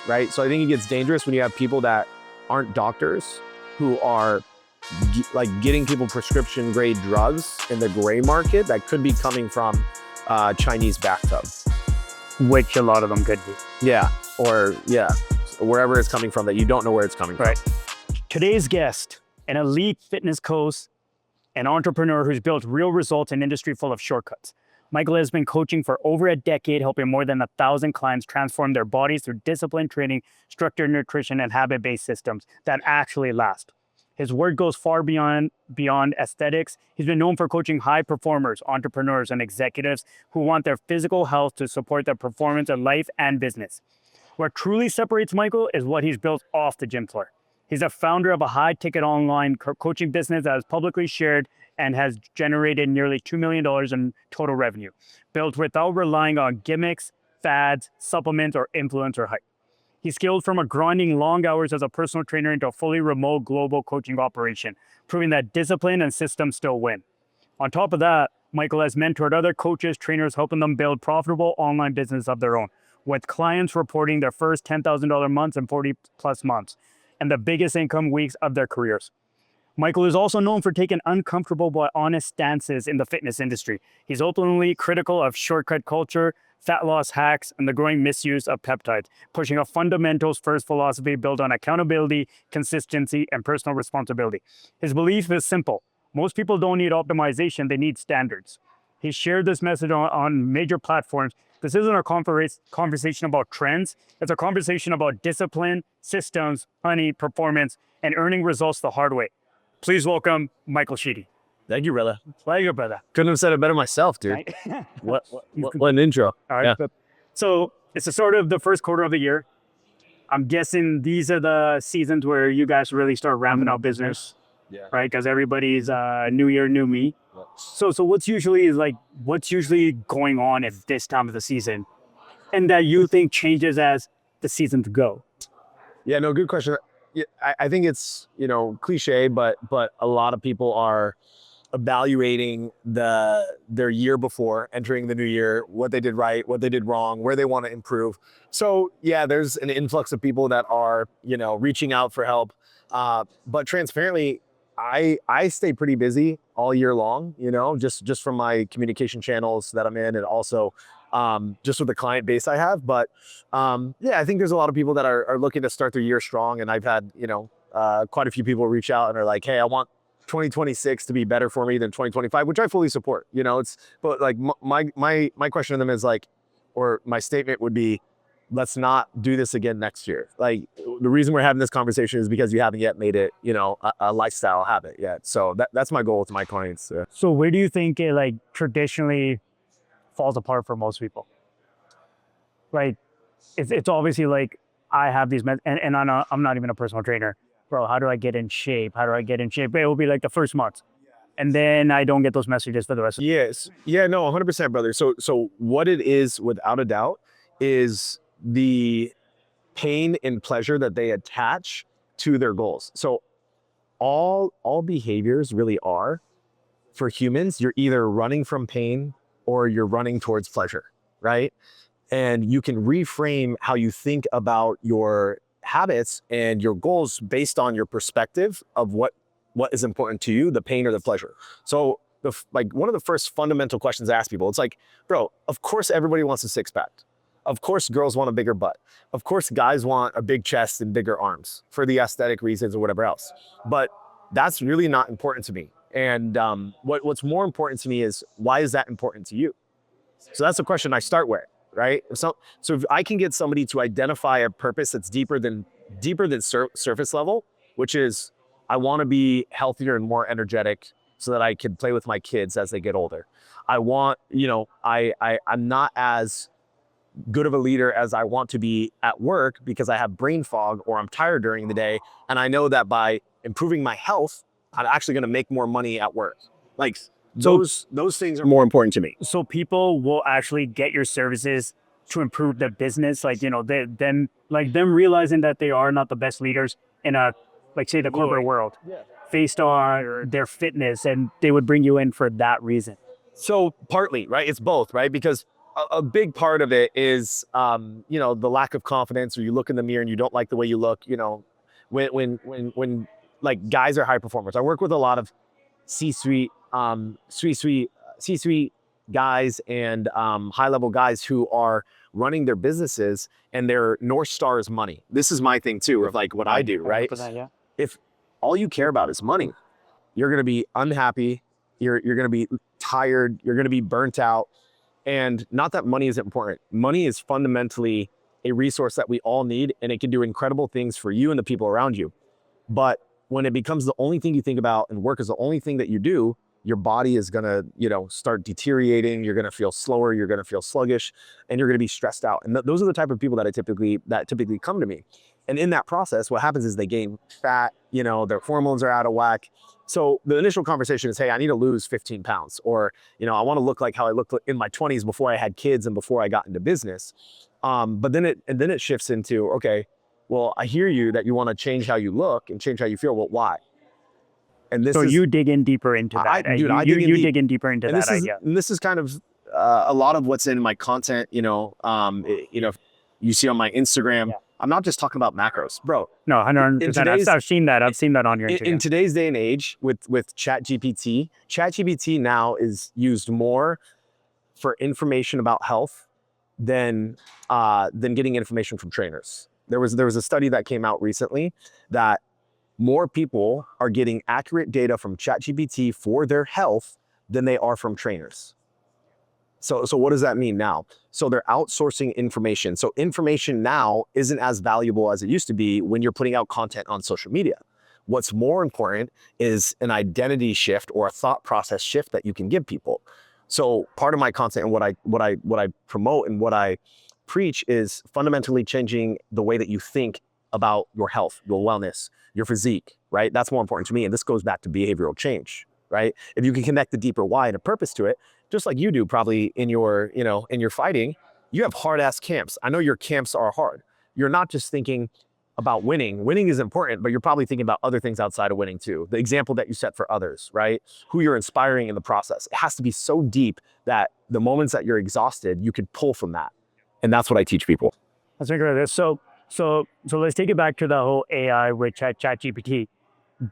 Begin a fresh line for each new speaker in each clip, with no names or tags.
right? So I think it gets dangerous when you have people that aren't doctors who are getting people prescription grade drugs in the gray market that could be coming from Chinese bathtub.
Which a lot of them could be.
Yeah, or wherever it's coming from that you don't know where it's coming from.
Today's guest, an elite fitness coach, an entrepreneur who's built real results in an industry full of shortcuts. Michael has been coaching for over a decade, helping more than 1,000 clients transform their bodies through disciplined training, structured nutrition, and habit-based systems that actually last. His work goes far beyond aesthetics. He's been known for coaching high performers, entrepreneurs, and executives who want their physical health to support their performance in life and business. What truly separates Michael is what he's built off the gym floor. He's a founder of a high-ticket online coaching business that is publicly shared and has generated nearly $2 million in total revenue, built without relying on gimmicks, fads, supplements, or influencer hype. He scaled from a grinding long hours as a personal trainer into a fully remote global coaching operation, proving that discipline and systems still win. On top of that, Michael has mentored other coaches, trainers, helping them build profitable online business of their own, with clients reporting their first $10,000 months and 40 plus months, and the biggest income weeks of their careers. Michael is also known for taking uncomfortable but honest stances in the fitness industry. He's openly critical of shortcut culture, fat loss hacks, and the growing misuse of peptides, pushing a fundamentals first philosophy built on accountability, consistency, and personal responsibility. His belief is simple. Most people don't need optimization, they need standards. He shared this message on major platforms. This isn't a conversation about trends. It's a conversation about discipline, systems, money, performance, and earning results the hard way. Please welcome Michael Sheedy.
Thank you, brother.
Pleasure, brother.
Couldn't have said it better myself, dude. What an intro.
All right.
Yeah.
So it's the start of the first quarter of the year. I'm guessing these are the seasons where you guys really start ramping up business, right? Because everybody's new year, new me. So what's usually going on at this time of the season, and that you think changes as the seasons go?
Yeah, no, good question. Yeah, I think it's, cliche, but a lot of people are evaluating their year before entering the new year, what they did right, what they did wrong, where they want to improve. So yeah, there's an influx of people that are, reaching out for help. But transparently, I stay pretty busy all year long, just from my communication channels that I'm in, and also just with the client base I have. But I think there's a lot of people that are looking to start their year strong. And I've had, quite a few people reach out and are like, hey, I want 2026 to be better for me than 2025, which I fully support. But like my question to them is like, or my statement would be, let's not do this again next year. Like, the reason we're having this conversation is because you haven't yet made it, a lifestyle habit yet. So that's my goal with my clients. Yeah.
So where do you think it traditionally falls apart for most people? Right. It's obviously like, I have these, and I'm not even a personal trainer. Bro, how do I get in shape? How do I get in shape? It will be like the first month. And then I don't get those messages for the rest of the
Yes. Yeah, no, 100%, brother. So what it is, without a doubt, is the pain and pleasure that they attach to their goals. So all behaviors really are, for humans, you're either running from pain or you're running towards pleasure, right? And you can reframe how you think about your habits and your goals based on your perspective of what is important to you, the pain or the pleasure. So one of the first fundamental questions I ask people, it's like, bro, of course everybody wants a six pack. Of course girls want a bigger butt. Of course guys want a big chest and bigger arms for the aesthetic reasons or whatever else. But that's really not important to me. And what's more important to me is, why is that important to you? So that's the question I start with, right? So if I can get somebody to identify a purpose that's deeper than surface level, which is, I want to be healthier and more energetic so that I can play with my kids as they get older. I want, I'm not as good of a leader as I want to be at work because I have brain fog or I'm tired during the day. And I know that by improving my health, I'm actually going to make more money at work. Like, those things are more important to me.
So people will actually get your services to improve their business, them realizing that they are not the best leaders in the corporate world, based on their fitness, and they would bring you in for that reason.
So partly, right? It's both, right? Because a big part of it is, the lack of confidence, or you look in the mirror and you don't like the way you look. When like guys are high performers. I work with a lot of C-suite, C-suite guys and high level guys who are running their businesses, and their North Star is money. This is my thing too, of like what I do, right?
Yeah.
If all you care about is money, you're going to be unhappy. You're going to be tired. You're going to be burnt out. And not that money isn't important. Money is fundamentally a resource that we all need, and it can do incredible things for you and the people around you. But when it becomes the only thing you think about, and work is the only thing that you do, your body is going to, start deteriorating. You're going to feel slower. You're going to feel sluggish, and you're going to be stressed out. And those are the type of people that typically come to me. And in that process, what happens is they gain fat, their hormones are out of whack. So the initial conversation is, hey, I need to lose 15 pounds, or, I want to look like how I looked in my 20s before I had kids and before I got into business. But then it shifts into, okay, well, I hear you that you want to change how you look and change how you feel. Well, why? And this
you dig in deeper into that. You dig in deeper into that idea.
And this is kind of a lot of what's in my content. You see on my Instagram. Yeah. I'm not just talking about macros, bro.
No, 100%. I've seen that. I've seen that on your Instagram.
In today's day and age, with ChatGPT now is used more for information about health than getting information from trainers. There was a study that came out recently that more people are getting accurate data from ChatGPT for their health than they are from trainers. So what does that mean now? So they're outsourcing information. So information now isn't as valuable as it used to be when you're putting out content on social media. What's more important is an identity shift or a thought process shift that you can give people. So part of my content and what I promote and what I preach is fundamentally changing the way that you think about your health, your wellness, your physique, right? That's more important to me. And this goes back to behavioral change, right? If you can connect the deeper why and a purpose to it, just like you do probably in your fighting, you have hard ass camps. I know your camps are hard. You're not just thinking about winning. Winning is important, but you're probably thinking about other things outside of winning too. The example that you set for others, right? Who you're inspiring in the process. It has to be so deep that the moments that you're exhausted, you could pull from that. And that's what I teach people.
Let's think about this. So let's take it back to the whole AI with ChatGPT.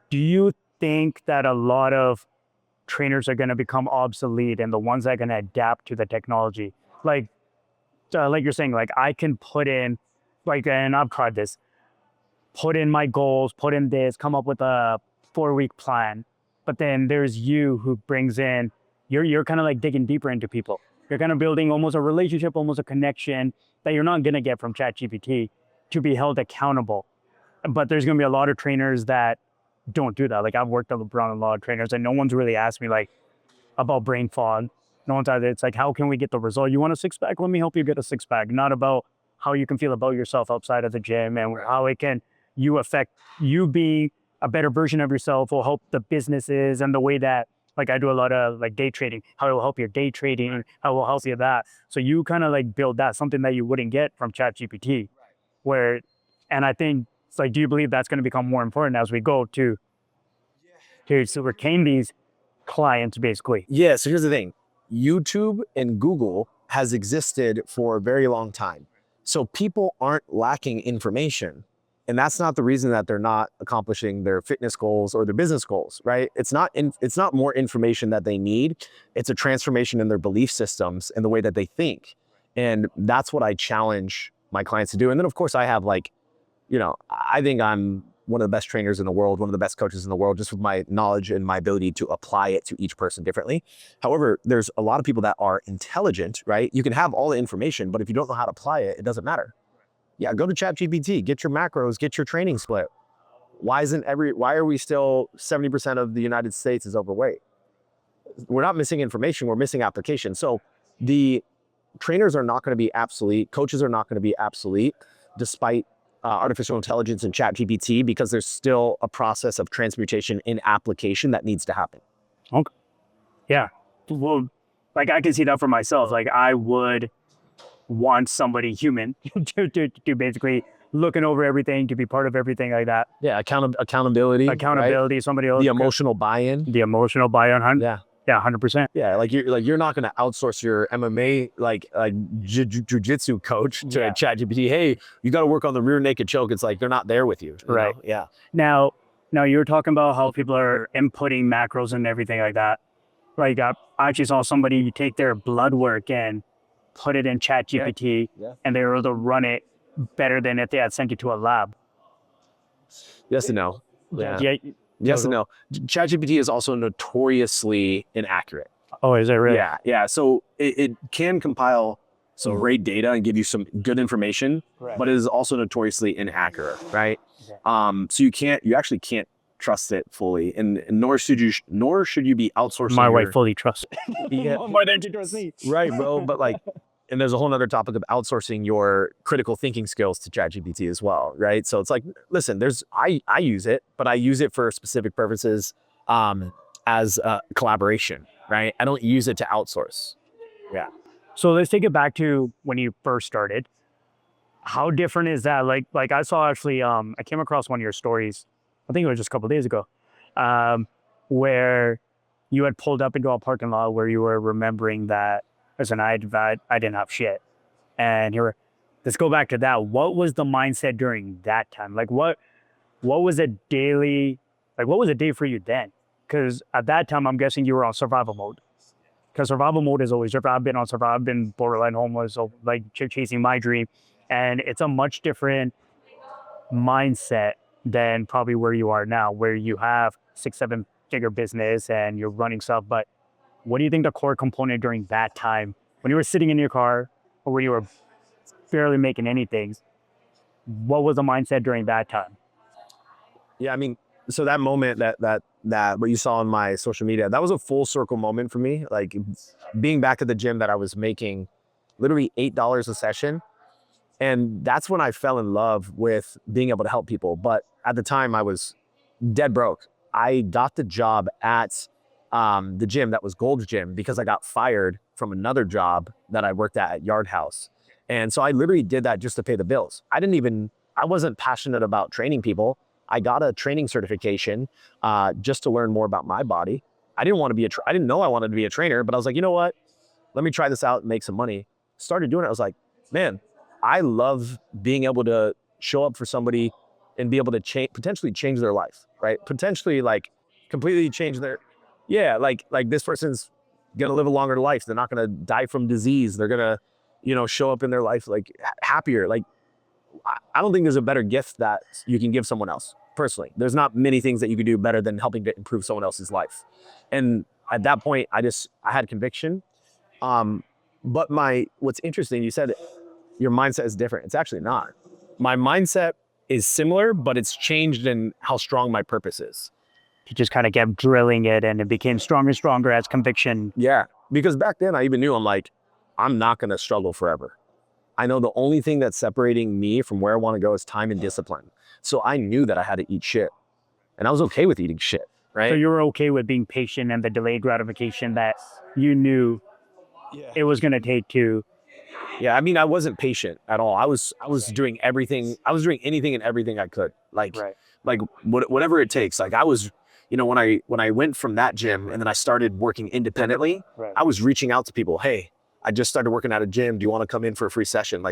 Do you think that a lot of trainers are going to become obsolete, and the ones that are going to adapt to the technology? Like you're saying, like I can put in, and I've tried this, put in my goals, put in this, come up with a 4-week plan. But then there's you who brings in, you're kind of like digging deeper into people. You're kind of building almost a relationship, almost a connection that you're not going to get from ChatGPT to be held accountable. But there's going to be a lot of trainers that don't do that. Like I've worked around a lot of trainers, and no one's really asked me like about brain fog. No one's either. It's like, how can we get the result? You want a 6-pack? Let me help you get a 6-pack. Not about how you can feel about yourself outside of the gym and how it can affect you being a better version of yourself will help the businesses and the way that, like I do a lot of like day trading, how it will help your day trading, how it will help you that. So you kind of like build that, something that you wouldn't get from ChatGPT. And I think it's like, do you believe that's going to become more important as we go to retain these clients basically?
Yeah, so here's the thing. YouTube and Google has existed for a very long time. So people aren't lacking information. And that's not the reason that they're not accomplishing their fitness goals or their business goals, right? It's not more information that they need. It's a transformation in their belief systems and the way that they think. And that's what I challenge my clients to do. And then of course I have like, I think I'm one of the best trainers in the world, one of the best coaches in the world, just with my knowledge and my ability to apply it to each person differently. However, there's a lot of people that are intelligent, right? You can have all the information, but if you don't know how to apply it, it doesn't matter. Yeah, go to ChatGPT, get your macros, get your training split. Why are we still 70% of the United States is overweight? We're not missing information, we're missing application. So the trainers are not going to be obsolete, coaches are not going to be obsolete despite artificial intelligence and ChatGPT, because there's still a process of transmutation in application that needs to happen.
Okay. Yeah. Well, like I can see that for myself. Like I would want somebody human to basically looking over everything, to be part of everything like that.
Yeah, accountability,
right? Somebody else.
The emotional buy-in.
The emotional buy-in.
Yeah.
Yeah, 100%.
Yeah, you're not going to outsource your MMA jujitsu coach to
Yeah.
ChatGPT. Hey, you got to work on the rear naked choke. It's like they're not there with you.
Right.
Know? Yeah.
Now you were talking about how people are inputting macros and everything like that. Like I actually saw somebody take their blood work and put it in ChatGPT,
Yeah.
and they were able to run it better than if they had sent it to a lab.
Yes and no.
Yeah.
Yes and no. ChatGPT is also notoriously inaccurate.
Oh, is it really?
Yeah. So it can compile some great data and give you some good information,
Right.
but it is also notoriously inaccurate, right?
Okay.
So you actually can't trust it fully, and nor should you be outsourcing.
My wife fully trusts
Yeah.
more than she trusts me.
Right, bro. But like, and there's a whole nother topic of outsourcing your critical thinking skills to ChatGPT as well, right? So it's like, listen, I use it, but I use it for specific purposes, as a collaboration, right? I don't use it to outsource. Yeah.
So let's take it back to when you first started. How different is that? Like I saw actually, I came across one of your stories, I think it was just a couple of days ago, where you had pulled up into a parking lot where you were remembering that, listen, I didn't have shit. And you were, let's go back to that. What was the mindset during that time? Like what was a daily, like what was a day for you then? Because at that time, I'm guessing you were on survival mode. Because survival mode is always different. I've been on survival, I've been borderline homeless, so like chasing my dream. And it's a much different mindset than probably where you are now, where you have 6-7 figure business and you're running stuff. But what do you think the core component during that time, when you were sitting in your car or when you were barely making anything, what was the mindset during that time?
Yeah, I mean, so that moment that what you saw on my social media, that was a full circle moment for me. Like being back at the gym that I was making literally $8 a session. And that's when I fell in love with being able to help people. But at the time I was dead broke. I got the job at the gym that was Gold's Gym because I got fired from another job that I worked at Yard House. And so I literally did that just to pay the bills. I wasn't passionate about training people. I got a training certification just to learn more about my body. I didn't want to be I didn't know I wanted to be a trainer, but I was like, you know what? Let me try this out and make some money. Started doing it. I was like, man, I love being able to show up for somebody and be able to potentially change their life, right? Potentially like completely change their, yeah, like this person's gonna live a longer life. They're not gonna die from disease. They're gonna, show up in their life like happier. Like I don't think there's a better gift that you can give someone else. Personally, there's not many things that you can do better than helping to improve someone else's life. And at that point, I had conviction. But what's interesting, you said your mindset is different. It's actually not. My mindset is similar, but it's changed in how strong my purpose is.
You just kind of kept drilling it and it became stronger and stronger as conviction.
Yeah, because back then I even knew I'm not going to struggle forever. I know the only thing that's separating me from where I want to go is time and discipline. So I knew that I had to eat shit, and I was okay with eating shit, right?
So you were okay with being patient and the delayed gratification that you knew it was going to take to.
Yeah, I mean, I wasn't patient at all. I was doing everything. I was doing anything and everything I could, whatever it takes. Like I was, when I went from that gym and then I started working independently, I was reaching out to people. Hey, I just started working at a gym. Do you want to come in for a free session?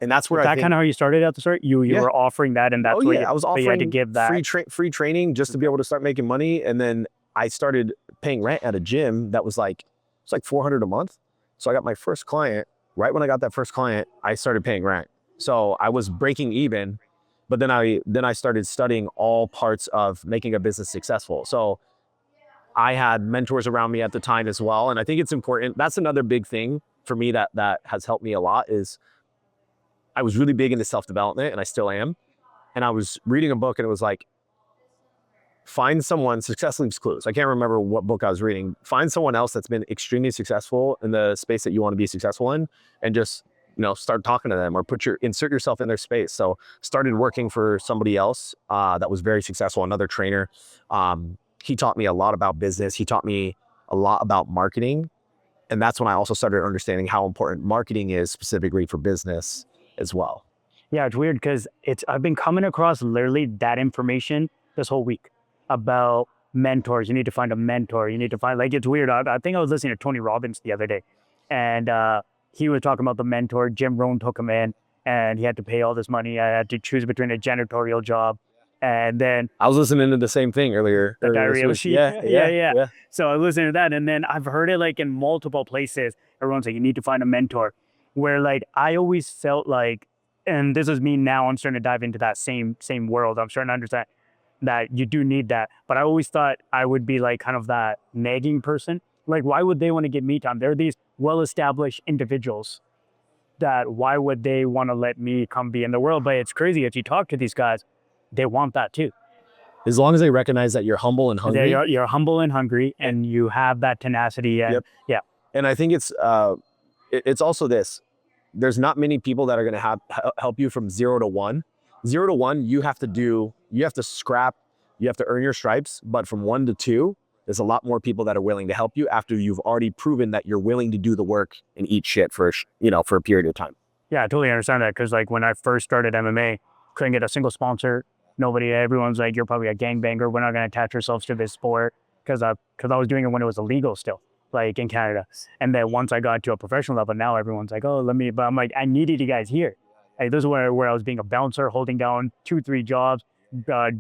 And that's where
that kind of how you started at the start. You were offering that, and that's what
I was offering
you had to give that
free training just to be able to start making money. And then I started paying rent at a gym that was it's like $400 a month. So I got my first client. Right when I got that first client, I started paying rent. So I was breaking even, but then I started studying all parts of making a business successful. So I had mentors around me at the time as well. And I think it's important. That's another big thing for me that has helped me a lot is I was really big into self-development, and I still am. And I was reading a book and it was like, find someone, Success Leaves Clues. I can't remember what book I was reading. Find someone else that's been extremely successful in the space that you want to be successful in, and just, start talking to them or insert yourself in their space. So started working for somebody else that was very successful, another trainer. He taught me a lot about business. He taught me a lot about marketing. And that's when I also started understanding how important marketing is specifically for business as well.
Yeah, it's weird because I've been coming across literally that information this whole week about mentors. You need to find a mentor. You need to find, like, it's weird. I think I was listening to Tony Robbins the other day, and he was talking about the mentor. Jim Rohn took him in, and he had to pay all this money. I had to choose between a janitorial job and then
I was listening to the same thing earlier
the
this
diarrhea
week.
machine.
Yeah.
So I listened to that, and then I've heard it like in multiple places. Everyone's like, you need to find a mentor. Where like I always felt like, and this is me now. I'm starting to dive into that same world. I'm starting to understand that you do need that. But I always thought I would be like kind of that nagging person. Like, why would they want to give me time? They're these well-established individuals. That why would they want to let me come be in the world? But it's crazy if you talk to these guys, they want that too.
As long as they recognize that you're humble and hungry.
You're humble and hungry, and you have that tenacity. And yeah.
And I think it's also this. There's not many people that are going to help you from 0 to 1. 0 to 1, you have to scrap, you have to earn your stripes. But from 1 to 2, there's a lot more people that are willing to help you after you've already proven that you're willing to do the work and eat shit for a period of time.
Yeah, I totally understand that, because like when I first started MMA, couldn't get a single sponsor. Everyone's like, you're probably a gangbanger. We're not going to attach ourselves to this sport, because I was doing it when it was illegal still, like in Canada. And then once I got to a professional level, now everyone's like, oh, but I'm like, I needed you guys here. Like, this is where I was being a bouncer, holding down 2-3 jobs,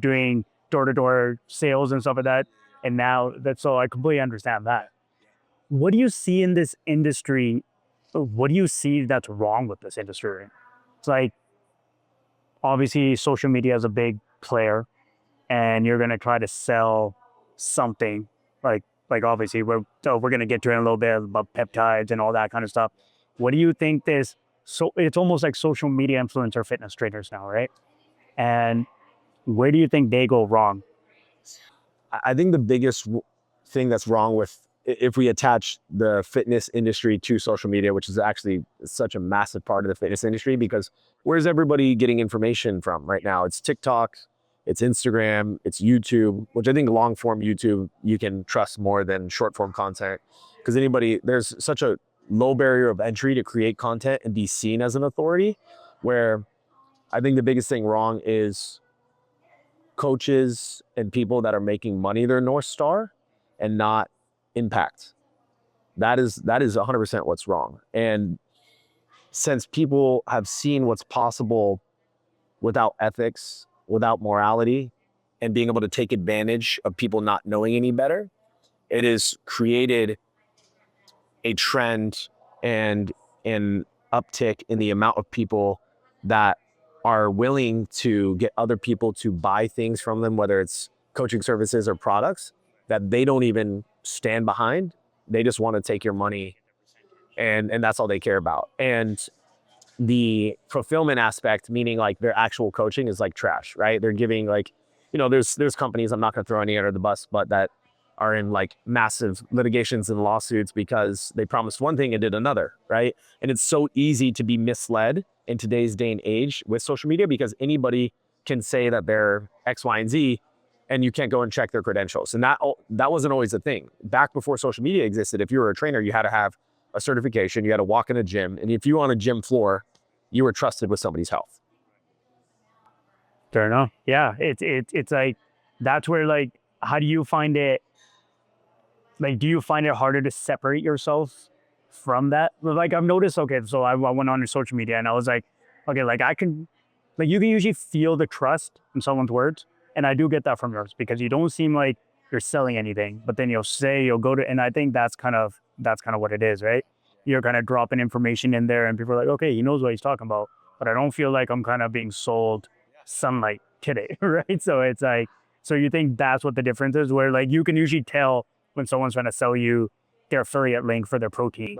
doing door-to-door sales and stuff like that. And now so I completely understand that. What do you see in this industry? What do you see that's wrong with this industry? It's like, obviously social media is a big player, and you're going to try to sell something like obviously we're going to get to it in a little bit about peptides and all that kind of stuff. What do you think this, so it's almost like social media influencer fitness trainers now, right? And where do you think they go wrong?
I think the biggest thing that's wrong with, if we attach the fitness industry to social media, which is actually such a massive part of the fitness industry, because where's everybody getting information from right now? It's TikTok, it's Instagram, it's YouTube, which I think long form YouTube, you can trust more than short form content, because there's such a low barrier of entry to create content and be seen as an authority, where I think the biggest thing wrong is coaches and people that are making money their North Star and not impact. That is 100% what's wrong. And since people have seen what's possible without ethics, without morality, and being able to take advantage of people not knowing any better, it has created a trend and an uptick in the amount of people that are willing to get other people to buy things from them, whether it's coaching services or products that they don't even stand behind. They just want to take your money, and that's all they care about. And the fulfillment aspect, meaning like their actual coaching, is like trash, right? They're giving like, there's companies, I'm not going to throw any under the bus, but that are in like massive litigations and lawsuits because they promised one thing and did another, right? And it's so easy to be misled in today's day and age with social media, because anybody can say that they're X, Y, and Z, and you can't go and check their credentials. And that wasn't always a thing. Back before social media existed, if you were a trainer, you had to have a certification, you had to walk in a gym, and if you were on a gym floor, you were trusted with somebody's health.
Fair enough. Yeah, it's like, that's where, like, how do you find it? Like, do you find it harder to separate yourself from that? Like, I've noticed, okay, so I went on social media and I was like, okay, like you can usually feel the trust in someone's words. And I do get that from yours, because you don't seem like you're selling anything, but then you'll go to, and I think that's kind of what it is, right? You're kind of dropping information in there and people are like, okay, he knows what he's talking about, but I don't feel like I'm kind of being sold sunlight today, right? So it's like, so you think that's what the difference is, where like you can usually tell when someone's trying to sell you their affiliate link for their protein.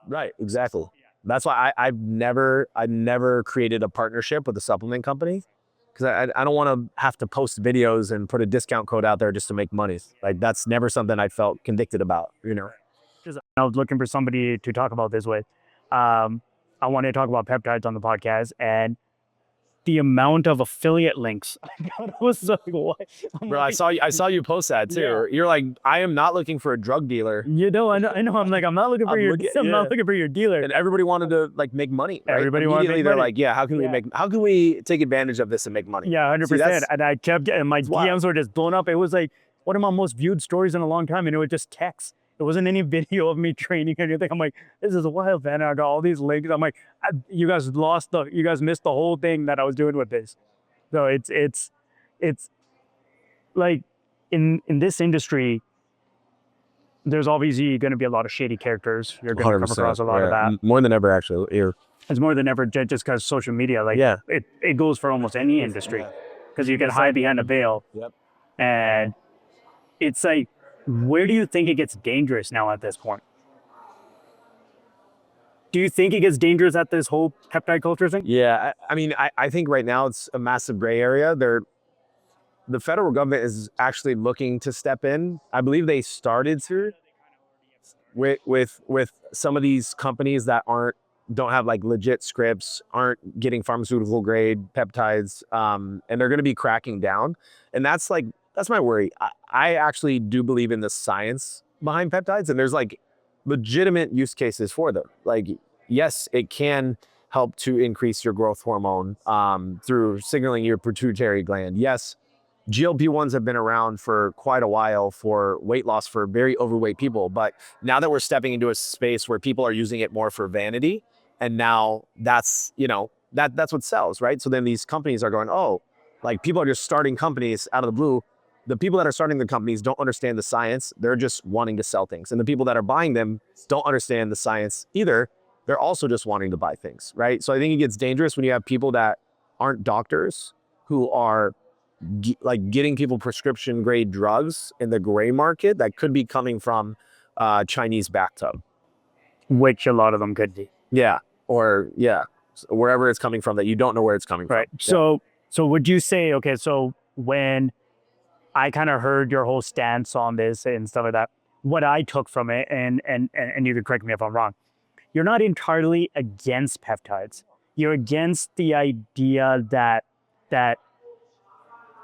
Right, exactly. That's why I've never created a partnership with a supplement company, because I don't want to have to post videos and put a discount code out there just to make money. Like, that's never something I felt convicted about,
I was looking for somebody to talk about this with. I wanted to talk about peptides on the podcast, and the amount of affiliate links. I was like, what?
Bro, I saw you post that too. Yeah. You're like, I am not looking for a drug dealer.
I know. I'm like, I'm not looking for not looking for your dealer.
And everybody wanted to like make money. Right?
Everybody wanted to make money.
They're like, yeah, how can we take advantage of this and make money?
Yeah, 100%. And I kept getting, my DMs were just blown up. It was like one of my most viewed stories in a long time, and it was just text. It wasn't any video of me training or anything. I'm like, this is wild, man. I got all these links. I'm like, you guys missed the whole thing that I was doing with this. So it's like in this industry, there's obviously going to be a lot of shady characters. You're going to come across a lot of that.
More than ever, actually.
It's more than ever just because social media, like it goes for almost any industry because you can hide behind a veil.
Yep.
And it's like, where do you think it gets dangerous now at this point? Do you think it gets dangerous at this whole peptide culture thing?
Yeah, I mean, I think right now it's a massive gray area. The federal government is actually looking to step in. I believe they started to with some of these companies that don't have like legit scripts, aren't getting pharmaceutical grade peptides, and they're going to be cracking down. And that's my worry. I actually do believe in the science behind peptides, and there's like legitimate use cases for them. Like, yes, it can help to increase your growth hormone through signaling your pituitary gland. Yes, GLP-1s have been around for quite a while for weight loss for very overweight people. But now that we're stepping into a space where people are using it more for vanity, and now that's what sells, right? So then these companies are going, oh, like people are just starting companies out of the blue. The people that are starting the companies don't understand the science. They're just wanting to sell things. And the people that are buying them don't understand the science either. They're also just wanting to buy things, right? So I think it gets dangerous when you have people that aren't doctors who are getting people prescription grade drugs in the gray market that could be coming from Chinese bathtub.
Which a lot of them could be.
Yeah. Or wherever it's coming from that you don't know where it's coming from.
Right. So would you say, okay, so when I kind of heard your whole stance on this and stuff like that, what I took from it, and you can correct me if I'm wrong, you're not entirely against peptides. You're against the idea that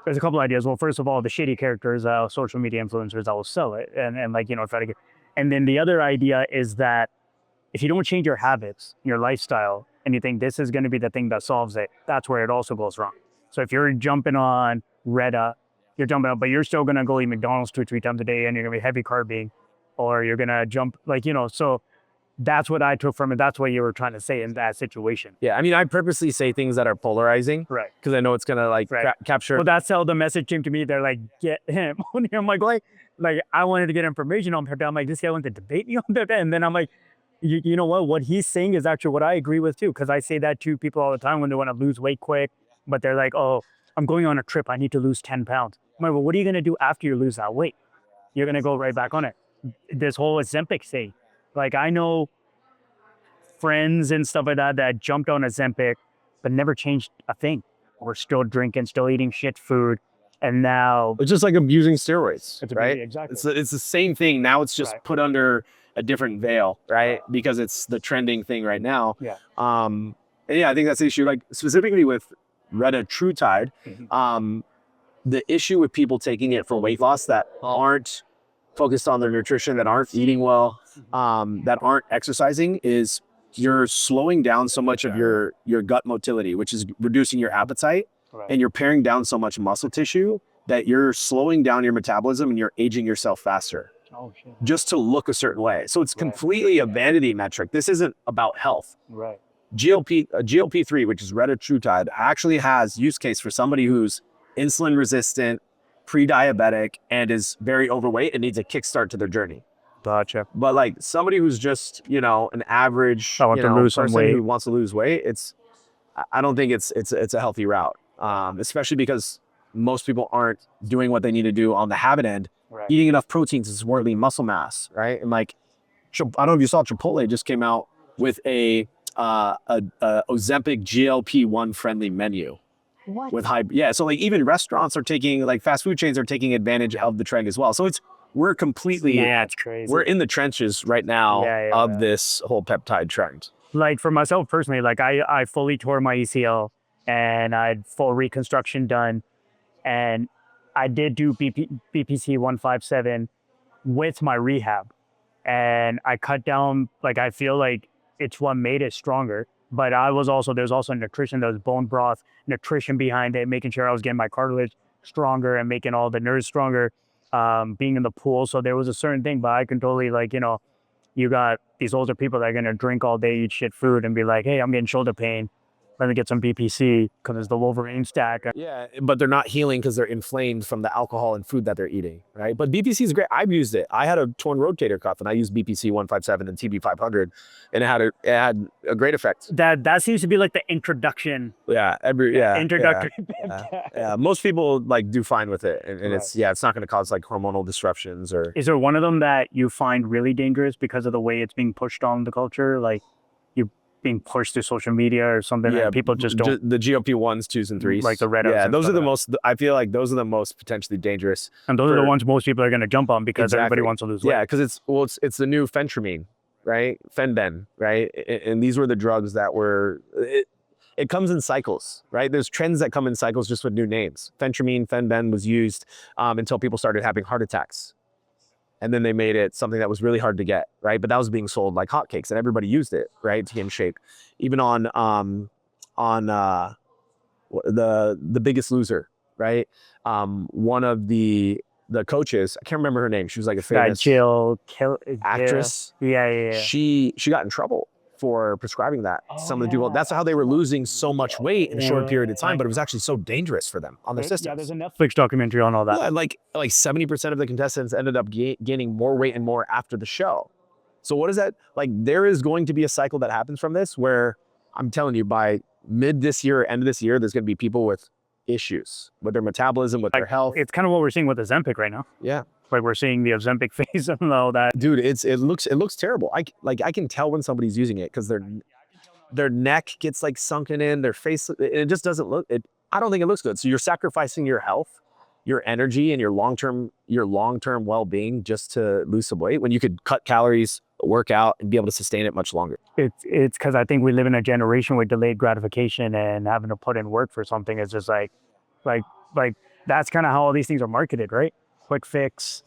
there's a couple ideas. Well, first of all, the shady characters, social media influencers that will sell it and like, try to get. And then the other idea is that if you don't change your habits, your lifestyle, and you think this is going to be the thing that solves it, that's where it also goes wrong. So if you're jumping on Retta, you're jumping up, but you're still going to go eat McDonald's 2 or 3 times a day and you're going to be heavy carbing, or you're going to jump so that's what I took from it. That's what you were trying to say in that situation.
Yeah, I mean, I purposely say things that are polarizing,
right?
Because I know it's gonna capture.
Well, that's how the message came to me. They're like, get him. I'm like I wanted to get information on Pepe. I'm like, this guy wants to debate me on Pepe, and then I'm like, you know what he's saying is actually what I agree with too, because I say that to people all the time when they want to lose weight quick, but they're like, oh, I'm going on a trip. I need to lose 10 pounds. I'm like, well, what are you gonna do after you lose that weight? You're gonna go right back on it. This whole Ozempic thing. Like, I know friends and stuff like that jumped on Ozempic, but never changed a thing. We're still drinking, still eating shit food. And now
it's just like abusing steroids, right?
Exactly.
It's the same thing. Now it's just put under a different veil, right? Because it's the trending thing right now.
Yeah.
And yeah, I think that's the issue. Like specifically with retatrutide, the issue with people taking it for weight loss that aren't focused on their nutrition, that aren't eating well, that aren't exercising, is you're slowing down so much of your gut motility, which is reducing your appetite, and you're paring down so much muscle tissue that you're slowing down your metabolism and you're aging yourself faster.
Oh, shit.
Just to look a certain way. So it's completely a vanity metric. This isn't about health.
Right.
GLP-3, which is retatrutide, actually has use case for somebody who's insulin resistant, pre-diabetic, and is very overweight and needs a kickstart to their journey.
Gotcha.
But like somebody who's just, an average
person
who wants to lose weight, I don't think it's a healthy route. Especially because most people aren't doing what they need to do on the habit end. Right. Eating enough protein to support lean muscle mass, right? And like, I don't know if you saw, Chipotle just came out with a Ozempic GLP-1 friendly menu.
What?
With so like even restaurants are taking, like fast food chains are taking advantage of the trend as well. So we're completely,
it's crazy.
We're in the trenches right now of this whole peptide trend. Like
for myself personally, like I fully tore my ACL and I had full reconstruction done, and I did do BPC 157 with my rehab, and I cut down, like I feel like it's what made it stronger. But there's also nutrition, there's bone broth, nutrition behind it, making sure I was getting my cartilage stronger and making all the nerves stronger. being in the pool. So there was a certain thing, but I can totally like, you got these older people that are going to drink all day, eat shit food and be like, hey, I'm getting shoulder pain. Let me get some BPC because it's the Wolverine stack.
Yeah, but they're not healing because they're inflamed from the alcohol and food that they're eating, right? But BPC is great. I've used it. I had a torn rotator cuff and I used BPC 157 and TB 500, and it had a great effect.
That seems to be like the introduction.
Yeah,
Introductory.
yeah. Most people like do fine with it, and
Right.
it's not going to cause like hormonal disruptions or.
Is there one of them that you find really dangerous because of the way it's being pushed on the culture? Like you being pushed through social media or something that people just don't.
The GLP-1s, 2s, and 3s.
Like the red.
Yeah, those are the most. I feel like those are the most potentially dangerous.
And those are the ones most people are going to jump on because everybody
Exactly.
wants to lose weight.
Yeah, because it's the new phentermine, right? Fenben, right? And these were the drugs that were. It comes in cycles, right? There's trends that come in cycles just with new names. Phentermine, Fenben was used until people started having heart attacks. And then they made it something that was really hard to get, right? But that was being sold like hotcakes, and everybody used it, right, to get in shape. Even on the Biggest Loser, right? One of the coaches, I can't remember her name. She was like a famous actress.
Yeah.
She got in trouble for prescribing that. Some of the people, that's how they were losing so much weight in a short period of time, but it was actually so dangerous for them on their systems.
Yeah, there's a Netflix documentary on all that.
Yeah, like 70% of the contestants ended up gaining more weight and more after the show. So what is that? Like, there is going to be a cycle that happens from this where I'm telling you, by mid this year, end of this year, there's going to be people with issues with their metabolism, with their health.
It's kind of what we're seeing with Ozempic right now.
Yeah.
Like we're seeing the Ozempic phase and all that.
Dude, it looks terrible. I can tell when somebody's using it because their neck gets like sunken in, their face, it just doesn't look it. I don't think it looks good. So you're sacrificing your health, your energy, and your long-term well-being just to lose some weight when you could cut calories, work out, and be able to sustain it much longer.
It's because I think we live in a generation with delayed gratification, and having to put in work for something is just like that's kind of how all these things are marketed, right? Quick fix,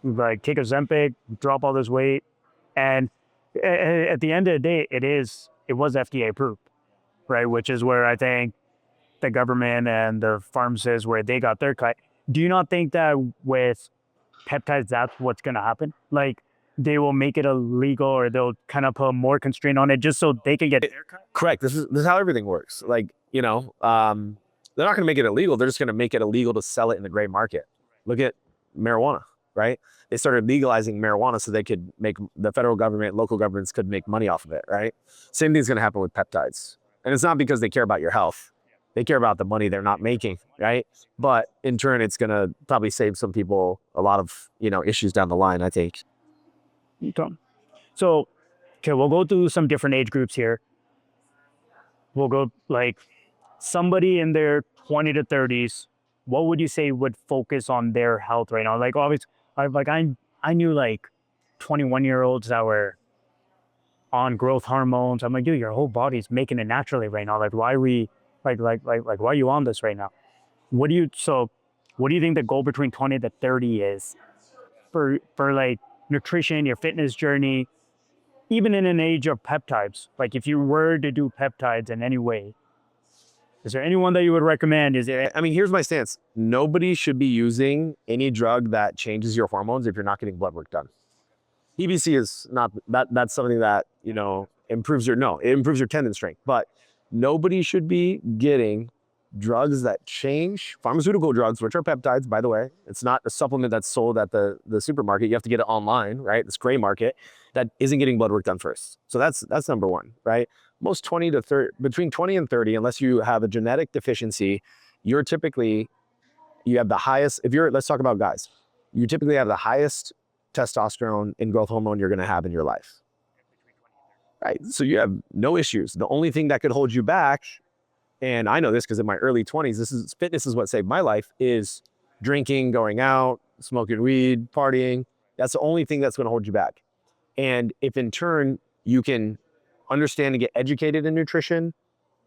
like take Ozempic, drop all this weight, and at the end of the day, it was FDA approved, right? Which is where I think the government and the pharmacists, where they got their cut. Do you not think that with peptides, that's what's going to happen? Like they will make it illegal, or they'll kind of put more constraint on it just so they can get their cut?
Correct. This is how everything works. Like, they're not going to make it illegal. They're just going to make it illegal to sell it in the gray market. Look at marijuana, right? They started legalizing marijuana so they could the federal government, local governments could make money off of it, right? Same thing's going to happen with peptides. And it's not because they care about your health. They care about the money they're not making, right? But in turn, it's going to probably save some people a lot of, issues down the line, I think.
So, we'll go through some different age groups here. We'll go like somebody in their 20 to 30s. What would you say would focus on their health right now? Like obviously, I knew like 21-year-olds that were on growth hormones. I'm like, dude, your whole body's making it naturally right now. Like, why are we why are you on this right now? What do you think the goal between 20 to 30 is for like nutrition, your fitness journey, even in an age of peptides? Like if you were to do peptides in any way, is there anyone that you would recommend?
Here's my stance. Nobody should be using any drug that changes your hormones if you're not getting blood work done. EBC is not that's something that, improves your tendon strength, but nobody should be getting drugs that change, pharmaceutical drugs, which are peptides, by the way. It's not a supplement that's sold at the supermarket. You have to get it online, right? This gray market that isn't getting blood work done first. So that's number one, right? Most between 20 and 30, unless you have a genetic deficiency, you have the highest, let's talk about guys, you typically have the highest testosterone and growth hormone you're going to have in your life, right? So you have no issues. The only thing that could hold you back, and I know this because in my early 20s, fitness is what saved my life, is drinking, going out, smoking weed, partying. That's the only thing that's going to hold you back. And if in turn you can understand and get educated in nutrition,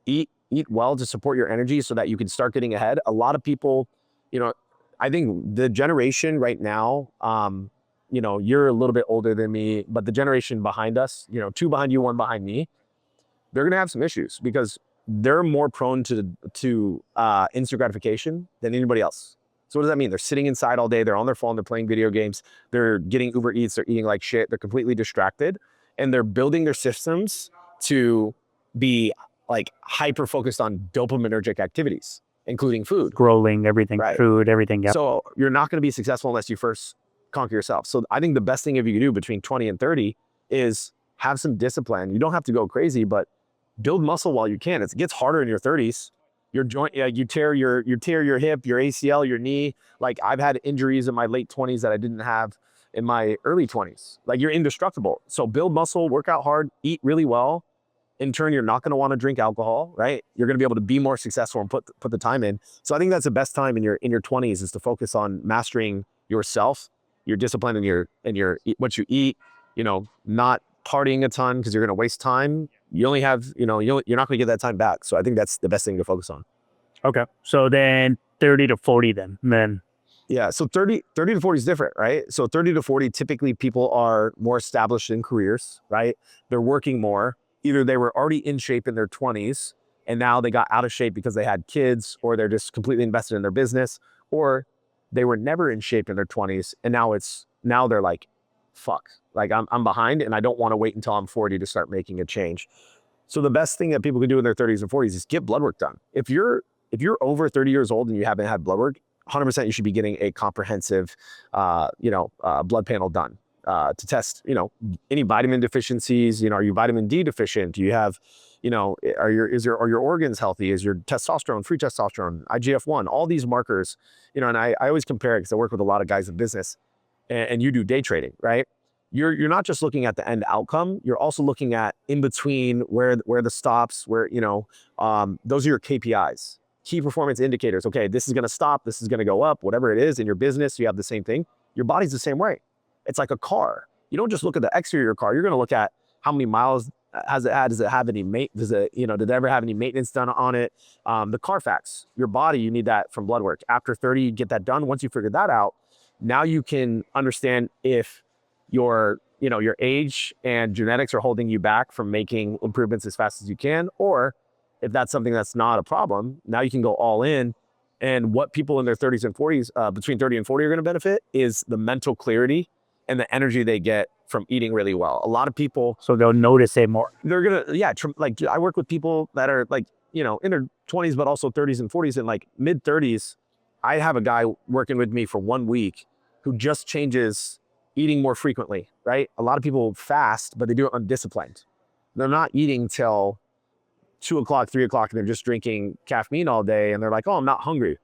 eat well to support your energy so that you can start getting ahead. A lot of people, I think the generation right now, you're a little bit older than me, but the generation behind us, 2 behind you, 1 behind me, they're going to have some issues because they're more prone to instant gratification than anybody else. So what does that mean? They're sitting inside all day. They're on their phone. They're playing video games. They're getting Uber Eats. They're eating like shit. They're completely distracted. And they're building their systems to be like hyper focused on dopaminergic activities, including food.
Scrolling, everything,
Right.
food, everything. Yeah.
So you're not going to be successful unless you first conquer yourself. So I think the best thing if you can do between 20 and 30 is have some discipline. You don't have to go crazy, but build muscle while you can. It gets harder in your 30s. Your joint, you tear your hip, your ACL, your knee. Like I've had injuries in my late 20s that I didn't have in my early 20s. Like you're indestructible. So build muscle, work out hard, eat really well. In turn, you're not going to want to drink alcohol, right? You're going to be able to be more successful and put the time in. So I think that's the best time in your 20s is to focus on mastering yourself, your discipline, and your what you eat. You know, not partying a ton because you're going to waste time. You only have, you're not going to get that time back. So I think that's the best thing to focus on.
Okay. So then 30 to 40 then.
Yeah. So 30 to 40 is different, right? So 30 to 40, typically people are more established in careers, right? They're working more. Either they were already in shape in their 20s and now they got out of shape because they had kids, or they're just completely invested in their business, or they were never in shape in their 20s and now they're like, fuck, like I'm behind and I don't want to wait until I'm 40 to start making a change. So the best thing that people can do in their 30s and 40s is get blood work done. If you're over 30 years old and you haven't had blood work, 100% you should be getting a comprehensive, blood panel done to test, any vitamin deficiencies. Are you vitamin D deficient? Do you have, are your organs healthy? Is your testosterone, free testosterone, IGF-1, all these markers, and I always compare it because I work with a lot of guys in business and you do day trading, right? You're not just looking at the end outcome. You're also looking at in between where the stops, where, those are your KPIs. Key performance indicators. Okay, this is going to stop. This is going to go up. Whatever it is in your business, you have the same thing. Your body's the same way. It's like a car. You don't just look at the exterior of your car. You're going to look at how many miles has it had. Does it have any did it ever have any maintenance done on it? The Carfax. Your body, you need that from blood work. After 30, you get that done. Once you figure that out, now you can understand if your age and genetics are holding you back from making improvements as fast as you can, or if that's something that's not a problem, now you can go all in. And what people in their 30s and 40s, between 30 and 40 are going to benefit is the mental clarity and the energy they get from eating really well. A lot of people,
So they'll notice it more.
they're going to, like I work with people that are like, in their 20s, but also 30s and 40s and like mid 30s. I have a guy working with me for 1 week who just changes eating more frequently, right? A lot of people fast, but they do it undisciplined. They're not eating till 2 o'clock, 3 o'clock, and they're just drinking caffeine all day. And they're like, oh, I'm not hungry,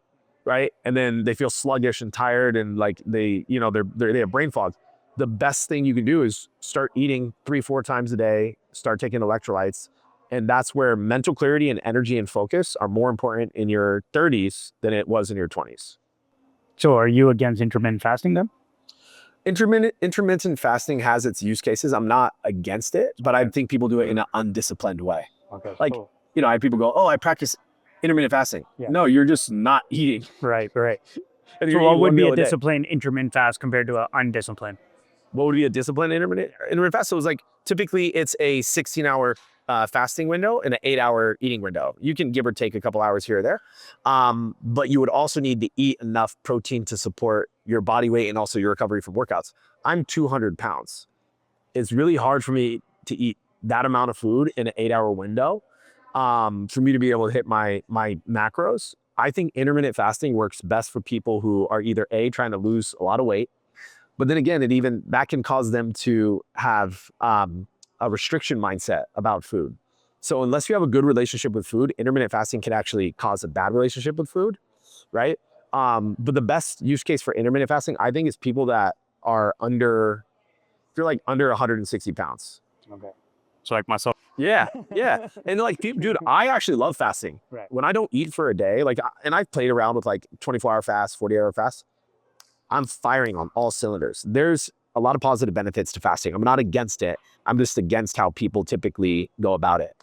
right? And then they feel sluggish and tired and like they have brain fog. The best thing you can do is start eating 3-4 times a day, start taking electrolytes. And that's where mental clarity and energy and focus are more important in your 30s than it was in your 20s.
So are you against intermittent fasting then?
Intermittent fasting has its use cases. I'm not against it, but I think people do it in an undisciplined way.
Okay.
Like, I have people go, oh, I practice intermittent fasting.
Yeah.
No, you're just not eating.
Right.
And
So
you're
what
eating
would
one
be
meal
a
a day.
disciplined intermittent fast compared to an undisciplined?
What would be a disciplined intermittent fast? So it's like, typically it's a 16-hour fasting window and an 8-hour eating window. You can give or take a couple hours here or there. But you would also need to eat enough protein to support your body weight and also your recovery from workouts. I'm 200 pounds. It's really hard for me to eat that amount of food in an 8-hour window for me to be able to hit my macros. I think intermittent fasting works best for people who are either trying to lose a lot of weight, but then again, that can cause them to have a restriction mindset about food. So unless you have a good relationship with food, intermittent fasting can actually cause a bad relationship with food, right? But the best use case for intermittent fasting, I think, is people that are under 160 pounds.
Okay. So like myself.
Yeah. And like, dude, I actually love fasting.
Right.
When I don't eat for a day, and I've played around with like 24-hour fast, 40-hour fast, I'm firing on all cylinders. There's a lot of positive benefits to fasting. I'm not against it. I'm just against how people typically go about it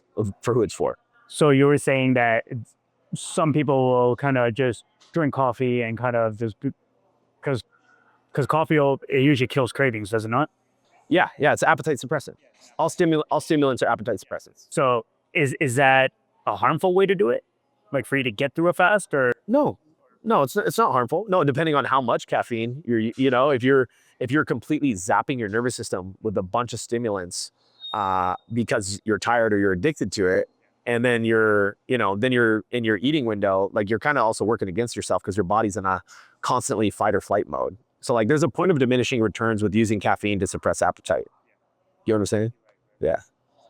for who it's for.
So you were saying that some people will kind of just drink coffee and kind of just because coffee it usually kills cravings, does it not?
Yeah, it's appetite suppressant. All stimulants are appetite suppressants.
So is that a harmful way to do it? Like for you to get through a fast, or
No, No, it's not harmful. No, depending on how much caffeine if you're completely zapping your nervous system with a bunch of stimulants because you're tired or you're addicted to it, and then then you're in your eating window, like you're kind of also working against yourself because your body's in a constantly fight or flight mode. So like there's a point of diminishing returns with using caffeine to suppress appetite. You know what I'm saying? Yeah.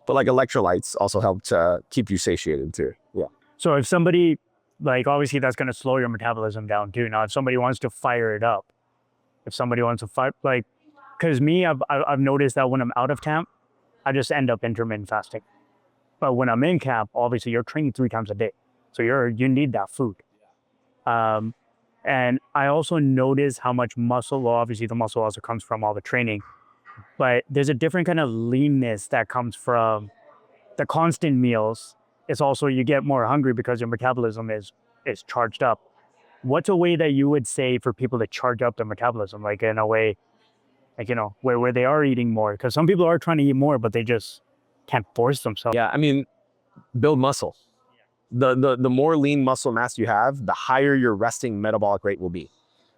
But like electrolytes also help to keep you satiated too. Yeah.
So if somebody, like, obviously that's going to slow your metabolism down too. Now, if somebody wants to fire it up, if somebody wants to fight, like, because me, I've noticed that when I'm out of camp, I just end up intermittent fasting. But when I'm in camp, obviously you're training 3 times a day, so you need that food. And I also notice how much muscle, well, obviously the muscle also comes from all the training, but there's a different kind of leanness that comes from the constant meals. It's also, you get more hungry because your metabolism is charged up. What's a way that you would say for people to charge up their metabolism, like in a way, like, where they are eating more? Because some people are trying to eat more, but they just can't force themselves.
Yeah. I mean, build muscle. The more lean muscle mass you have, the higher your resting metabolic rate will be.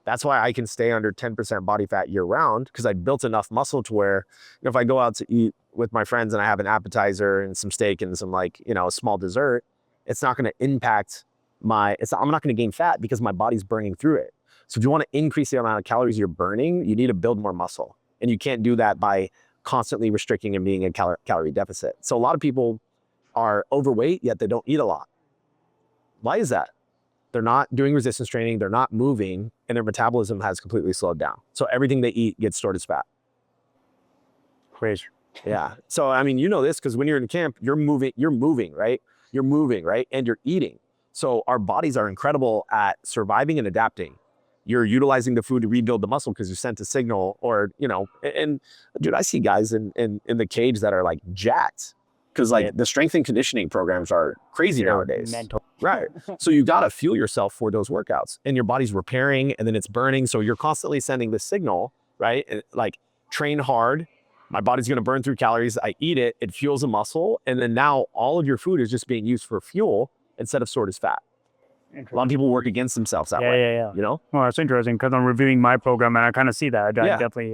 That's why I can stay under 10% body fat year round, because I built enough muscle to where if I go out to eat with my friends and I have an appetizer and some steak and some a small dessert, it's not going to impact I'm not going to gain fat because my body's burning through it. So if you want to increase the amount of calories you're burning, you need to build more muscle. And you can't do that by constantly restricting and being in calorie deficit. So a lot of people are overweight, yet they don't eat a lot. Why is that? They're not doing resistance training, they're not moving, and their metabolism has completely slowed down. So everything they eat gets stored as fat.
Crazy.
Yeah. So, I mean, this because when you're in camp, you're moving, right? You're moving, right? And you're eating. So our bodies are incredible at surviving and adapting. You're utilizing the food to rebuild the muscle because you sent a signal and dude, I see guys in the cage that are like jacked because the strength and conditioning programs are crazy nowadays.
Mental.
Right. So you got to fuel yourself for those workouts, and your body's repairing and then it's burning. So you're constantly sending this signal, right? Like, train hard. My body's going to burn through calories. I eat it. It fuels a muscle. And then now all of your food is just being used for fuel instead of stored as fat. A lot of people work against themselves that way.
Yeah.
Well,
that's interesting because I'm reviewing my program and I kind of see that. I definitely.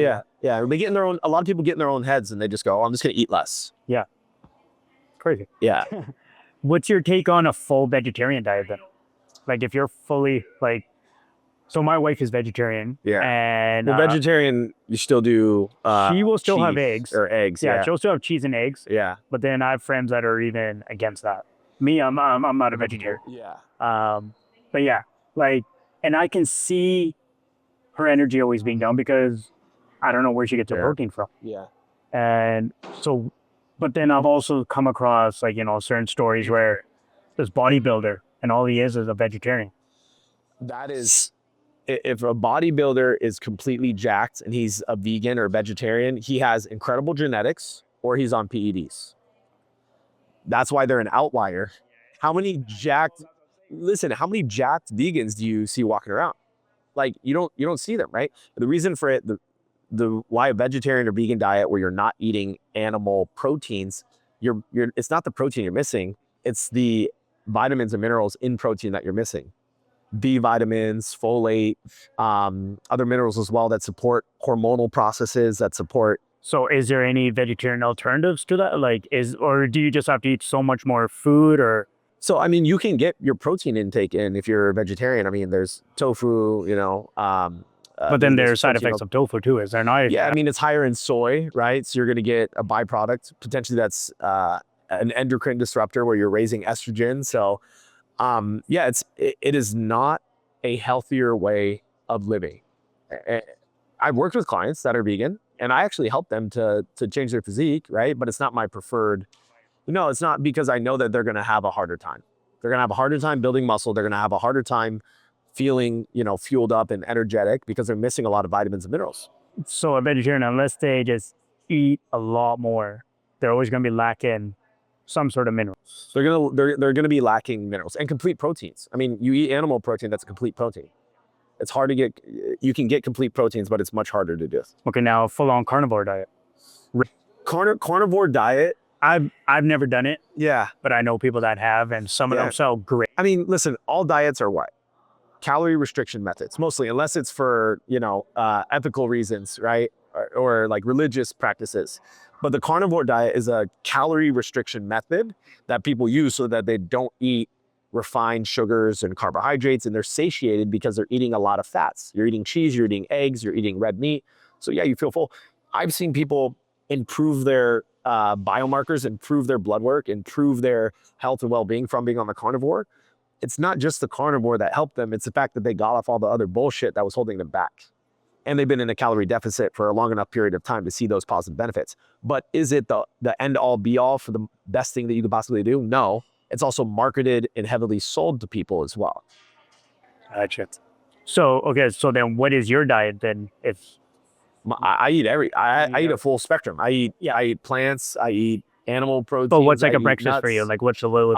Yeah. They get in their own. A lot of people get in their own heads and they just go, "Oh, I'm just going to eat less."
Yeah. Crazy.
Yeah.
What's your take on a full vegetarian diet then? Like, if you're fully so my wife is vegetarian.
Yeah.
And
vegetarian, you still do.
She will still have
cheese
eggs
or eggs. Yeah.
She'll still have cheese and eggs.
Yeah.
But then I have friends that are even against that. Me, I'm not a vegetarian.
Yeah.
But yeah, and I can see her energy always being down because I don't know where she gets her protein from.
Yeah.
And so, but then I've also come across certain stories where this bodybuilder and all he is a vegetarian.
That is, if a bodybuilder is completely jacked and he's a vegan or vegetarian, he has incredible genetics or he's on PEDs. That's why they're an outlier. How many jacked vegans do you see walking around? Like, you don't see them, right? The reason for it, why a vegetarian or vegan diet where you're not eating animal proteins, it's not the protein you're missing, it's the vitamins and minerals in protein that you're missing. B vitamins, folate, other minerals as well that support hormonal processes, that support.
So is there any vegetarian alternatives to that? Or do you just have to eat so much more food? Or
so, I mean, you can get your protein intake in if you're a vegetarian. I mean, there's tofu,
but then there's side effects of tofu too, is there not?
Yeah, I mean, it's higher in soy, right? So you're going to get a byproduct potentially that's an endocrine disruptor where you're raising estrogen. So it is not a healthier way of living. I've worked with clients that are vegan and I actually help them to change their physique, right? But it's not my preferred. No, it's not, because I know that they're going to have a harder time. They're going to have a harder time building muscle. They're going to have a harder time feeling, fueled up and energetic because they're missing a lot of vitamins and minerals.
So a vegetarian, unless they just eat a lot more, they're always going to be lacking some sort of minerals.
They're going to be lacking minerals and complete proteins. I mean, you eat animal protein, that's a complete protein. It's hard to get. You can get complete proteins, but it's much harder to do.
Okay, now full-on carnivore diet.
Carnivore diet.
I've never done it.
Yeah,
but I know people that have, and some of them sell great.
I mean, listen, all diets are what? calorie restriction methods, mostly, unless it's for, ethical reasons, right? Or like religious practices. But the carnivore diet is a calorie restriction method that people use so that they don't eat refined sugars and carbohydrates, and they're satiated because they're eating a lot of fats. You're eating cheese, you're eating eggs, you're eating red meat. So yeah, you feel full. I've seen people improve their biomarkers, improve their blood work, improve their health and well-being from being on the carnivore. It's not just the carnivore that helped them, it's the fact that they got off all the other bullshit that was holding them back. And they've been in a calorie deficit for a long enough period of time to see those positive benefits. But is it the end all be all for the best thing that you could possibly do? No. It's also marketed and heavily sold to people as well.
Gotcha. So, okay, so then what is your diet then? If
I eat I eat a full spectrum. I eat plants, I eat animal proteins.
But what's like
I
a
eat
breakfast
nuts.
for you? Like what's the little?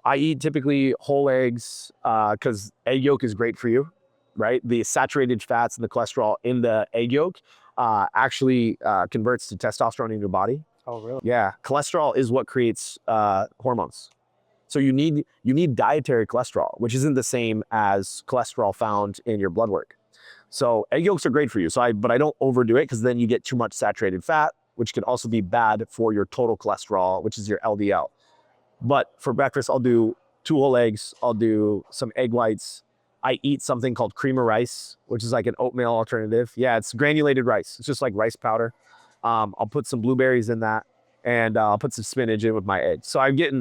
I eat typically whole eggs because egg yolk is great for you, right? The saturated fats and the cholesterol in the egg yolk actually converts to testosterone in your body.
Oh, really?
Yeah, cholesterol is what creates hormones. So you need dietary cholesterol, which isn't the same as cholesterol found in your blood work. So egg yolks are great for you. But I don't overdo it because then you get too much saturated fat, which could also be bad for your total cholesterol, which is your LDL. But for breakfast, I'll do 2 whole eggs. I'll do some egg whites. I eat something called cream of rice, which is like an oatmeal alternative. Yeah, it's granulated rice. It's just like rice powder. I'll put some blueberries in that, and I'll put some spinach in with my eggs. So I get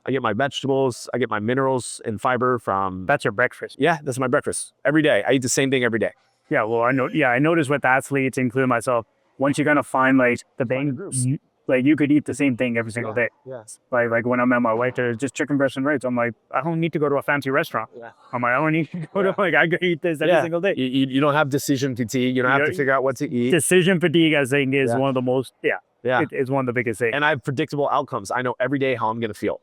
my vegetables, I get my minerals and fiber from.
That's your breakfast.
Yeah, that's my breakfast every day. I eat the same thing every day.
Yeah, well, I know. Yeah, I noticed with athletes, including myself, once you're gonna find like the thing, like you could eat the same thing every single day.
Yes.
Like when I met my wife, there's just chicken breast and rice. I'm like, I don't need to go to a fancy restaurant.
Yeah.
I'm like, I don't need to go to I could eat this every single day.
You don't have decision fatigue. You don't have to figure out what to eat.
Decision fatigue, I think, is one of the most. Yeah. It's one of the biggest things.
And I have predictable outcomes. I know every day how I'm gonna feel.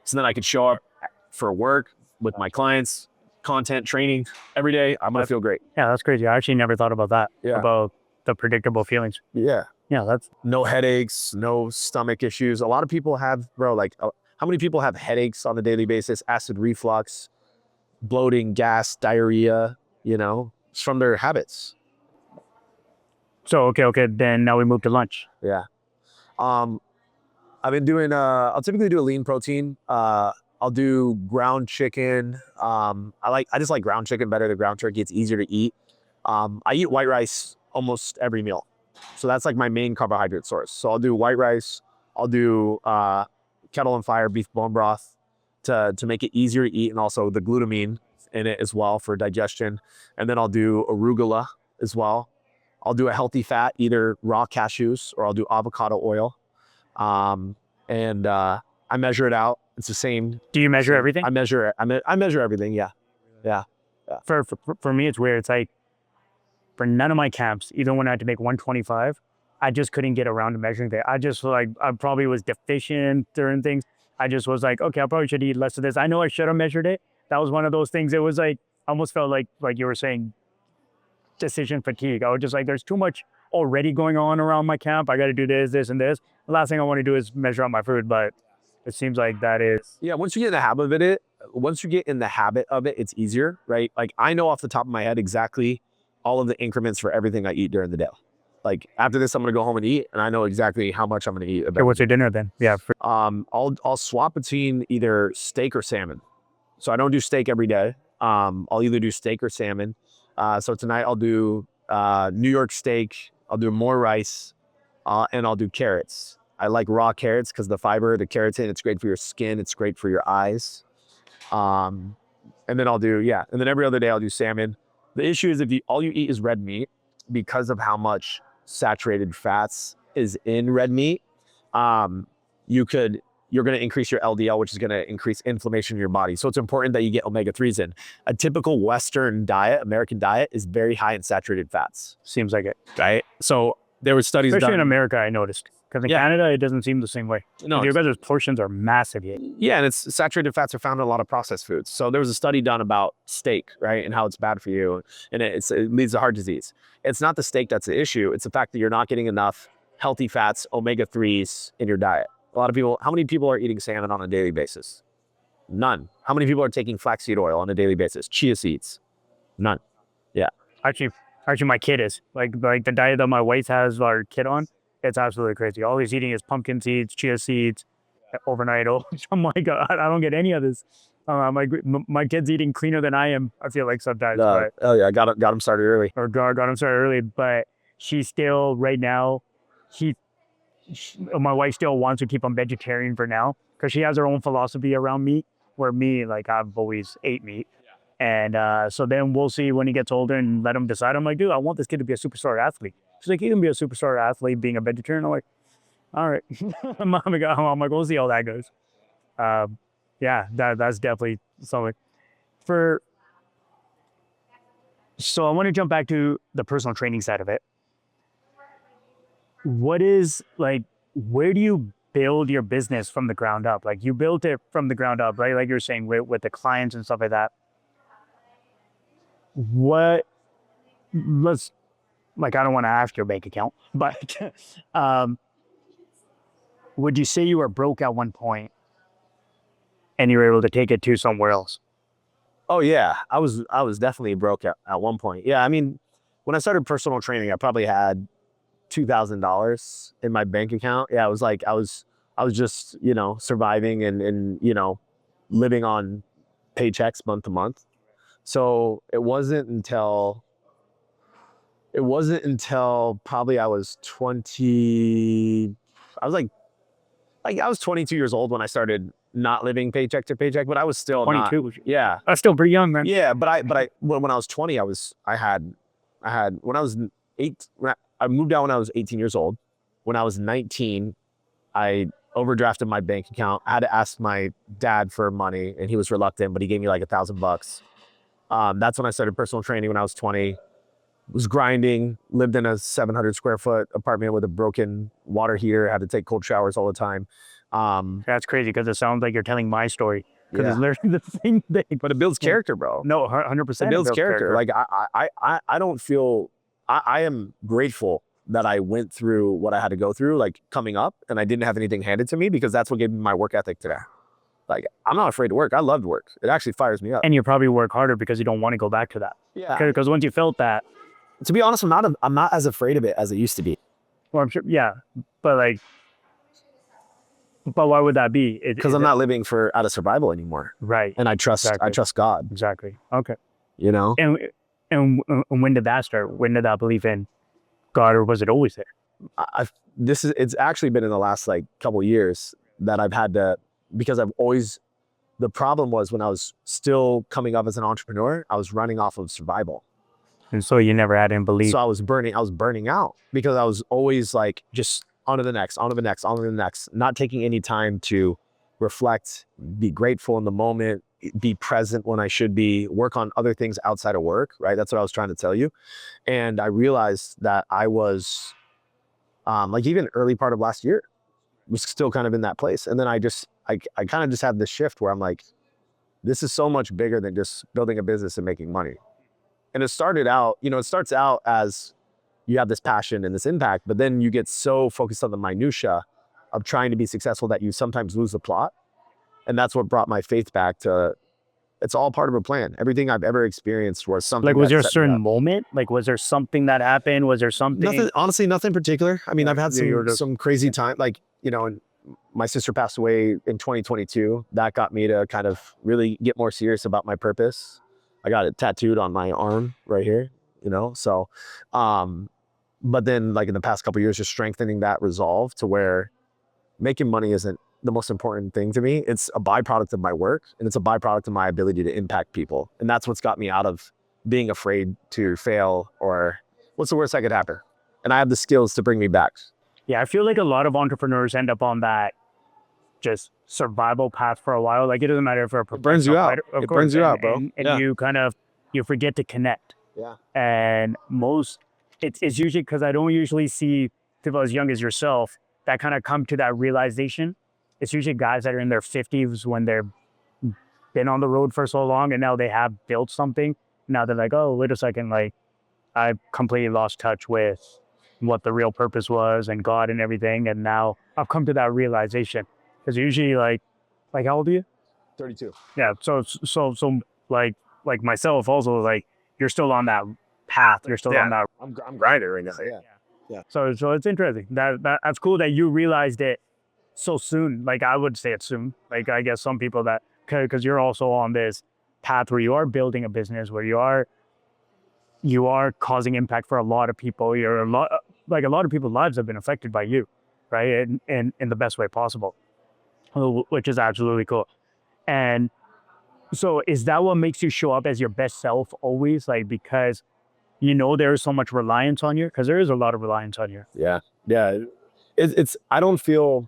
So then I could show up for work with my clients, content, training every day. I'm gonna feel great.
Yeah, that's crazy. I actually never thought about that.
Yeah.
About the predictable feelings.
Yeah.
Yeah, that's
no headaches, no stomach issues. A lot of people have, how many people have headaches on a daily basis, acid reflux, bloating, gas, diarrhea, it's from their habits.
so okay. Then now we move to lunch.
Yeah. I've been doing, I'll typically do a lean protein. I'll do ground chicken. I just like ground chicken better than ground turkey. It's easier to eat. I eat white rice almost every meal. So that's like my main carbohydrate source. So I'll do white rice. I'll do kettle and fire beef bone broth to make it easier to eat, and also the glutamine in it as well for digestion. And then I'll do arugula as well. I'll do a healthy fat, either raw cashews or I'll do avocado oil. And I measure it out. It's the same.
Do you measure everything?
I measure it. I measure everything. Yeah.
For me, it's weird. It's like for none of my camps, even when I had to make 125, I just couldn't get around to measuring that. I just I probably was deficient during things. I just was like, okay, I probably should eat less of this. I know I should have measured it. That was one of those things. It was like, almost felt like you were saying, decision fatigue. I was just like, there's too much already going on around my camp. I got to do this, and this. The last thing I want to do is measure out my food, but it seems like that is.
Yeah, once you get in the habit of it, it's easier, right? Like I know off the top of my head exactly all of the increments for everything I eat during the day. Like after this, I'm gonna go home and eat, and I know exactly how much I'm gonna eat.
Okay, what's your dinner then? Yeah.
I'll swap between either steak or salmon. So I don't do steak every day. I'll either do steak or salmon. So tonight I'll do New York steak. I'll do more rice, and I'll do carrots. I like raw carrots because the fiber, the keratin, it's great for your skin. It's great for your eyes. And then and then every other day I'll do salmon. The issue is if all you eat is red meat, because of how much saturated fats is in red meat, you're going to increase your LDL, which is going to increase inflammation in your body. So it's important that you get omega-3s in. A typical Western diet, American diet, is very high in saturated fats.
Seems like it.
Right? So there were studies
especially
done.
In America, I noticed. Because in Canada, it doesn't seem the same way.
No,
your guys' portions are massive.
Yeah, and it's saturated fats are found in a lot of processed foods. So there was a study done about steak, right, and how it's bad for you, and it leads to heart disease. It's not the steak that's the issue. It's the fact that you're not getting enough healthy fats, omega-3s in your diet. A lot of people, how many people are eating salmon on a daily basis? None. How many people are taking flaxseed oil on a daily basis? Chia seeds? None. Yeah.
Actually, my kid is like the diet that my wife has our kid on. It's absolutely crazy. All he's eating is pumpkin seeds, chia seeds, overnight oats. I'm like, I don't get any of this. My kid's eating cleaner than I am. I feel like sometimes, but
Oh yeah, got him started early.
or got him started early. But she's still right now. My wife still wants to keep him vegetarian for now because she has her own philosophy around meat. Where me, like I've always ate meat. And so then we'll see when he gets older and let him decide. I'm like, dude, I want this kid to be a superstar athlete. She's like, he can be a superstar athlete being a vegetarian. I'm like, all right. I'm like, we'll see how that goes. Yeah, that's definitely something. So I want to jump back to the personal training side of it. What is like, where do you build your business from the ground up? Like you built it from the ground up, right? Like you're saying with the clients and stuff like that. What let's like I don't want to ask your bank account, but would you say you were broke at one point and you were able to take it to somewhere else?
Oh yeah, I was definitely broke at one point. Yeah, I mean, when I started personal training, I probably had $2,000 in my bank account. Yeah, it was like I was just surviving and living on paychecks month to month. So it wasn't until probably I was 20. I was like I was 22 years old when I started not living paycheck to paycheck, but I was still not.
22.
Yeah,
That's still pretty young, man.
yeah. But I when I was 20, I had when I was I moved out when I was 18 years old. When I was 19, I overdrafted my bank account. I had to ask my dad for money, and he was reluctant, but he gave me like $1,000. That's when I started personal training when I was 20. Was grinding, lived in a 700 square foot apartment with a broken water heater, had to take cold showers all the time.
That's crazy because it sounds like you're telling my story because it's
Yeah.
literally the same thing.
But it builds character, bro.
No,
It
100%.
builds character. Like I don't feel, I am grateful that I went through what I had to go through, like coming up, and I didn't have anything handed to me because that's what gave me my work ethic today. Like I'm not afraid to work. I loved work. It actually fires me up.
And you probably work harder because you don't want to go back to that.
Yeah.
Because once you felt that,
To be honest, I'm not as afraid of it as it used to be.
well, I'm sure, yeah, but like, but why would that be?
Because I'm not living out of survival anymore.
Right.
And I trust God.
Exactly. Okay.
You know?
And when did that start? When did that belief in God, or was it always there?
It's actually been in the last like couple of years that I've had to, because the problem was when I was still coming up as an entrepreneur, I was running off of survival.
And so you never had any belief.
So I was burning out because I was always like just on to the next, not taking any time to reflect, be grateful in the moment, be present when I should be, work on other things outside of work, right? That's what I was trying to tell you. And I realized that I was like even early part of last year was still kind of in that place. And then I kind of just had this shift where I'm like, this is so much bigger than just building a business and making money. And it started out, it starts out as you have this passion and this impact, but then you get so focused on the minutia of trying to be successful that you sometimes lose the plot. And that's what brought my faith back to, it's all part of a plan. Everything I've ever experienced was something.
Like, was there a certain moment? Like, was there something that happened? Was there something?
Nothing, honestly, nothing particular. I mean, I've had some crazy time, like, and my sister passed away in 2022. That got me to kind of really get more serious about my purpose. I got it tattooed on my arm right here, so, but then like in the past couple of years, just strengthening that resolve to where making money isn't the most important thing to me. It's a byproduct of my work, and it's a byproduct of my ability to impact people. And that's what's got me out of being afraid to fail, or what's the worst that could happen? And I have the skills to bring me back.
Yeah, I feel like a lot of entrepreneurs end up on that just survival path for a while. Like it doesn't matter if you're a
It burns you out. It burns you out, bro.
And
Yeah.
you forget to connect.
Yeah.
And it's usually because I don't usually see people as young as yourself that kind of come to that realization. It's usually guys that are in their 50s when they've been on the road for so long and now they have built something. Now they're like, oh, wait a second, like I completely lost touch with what the real purpose was and God and everything. And now I've come to that realization. Because usually like how old are you?
32.
Yeah. So like myself also, like you're still on that path. You're still on
Yeah,
that.
I'm grinding right now. Yeah. Yeah.
So it's interesting. That's cool that you realized it so soon. Like I would say it soon. Like I guess some people that, because you're also on this path where you are building a business, where you are causing impact for a lot of people. You're a lot of people's lives have been affected by you, right? And in the best way possible, which is absolutely cool. And so is that what makes you show up as your best self always? Like because you know there's so much reliance on you, because there is a lot of reliance on you.
Yeah. Yeah. It's I don't feel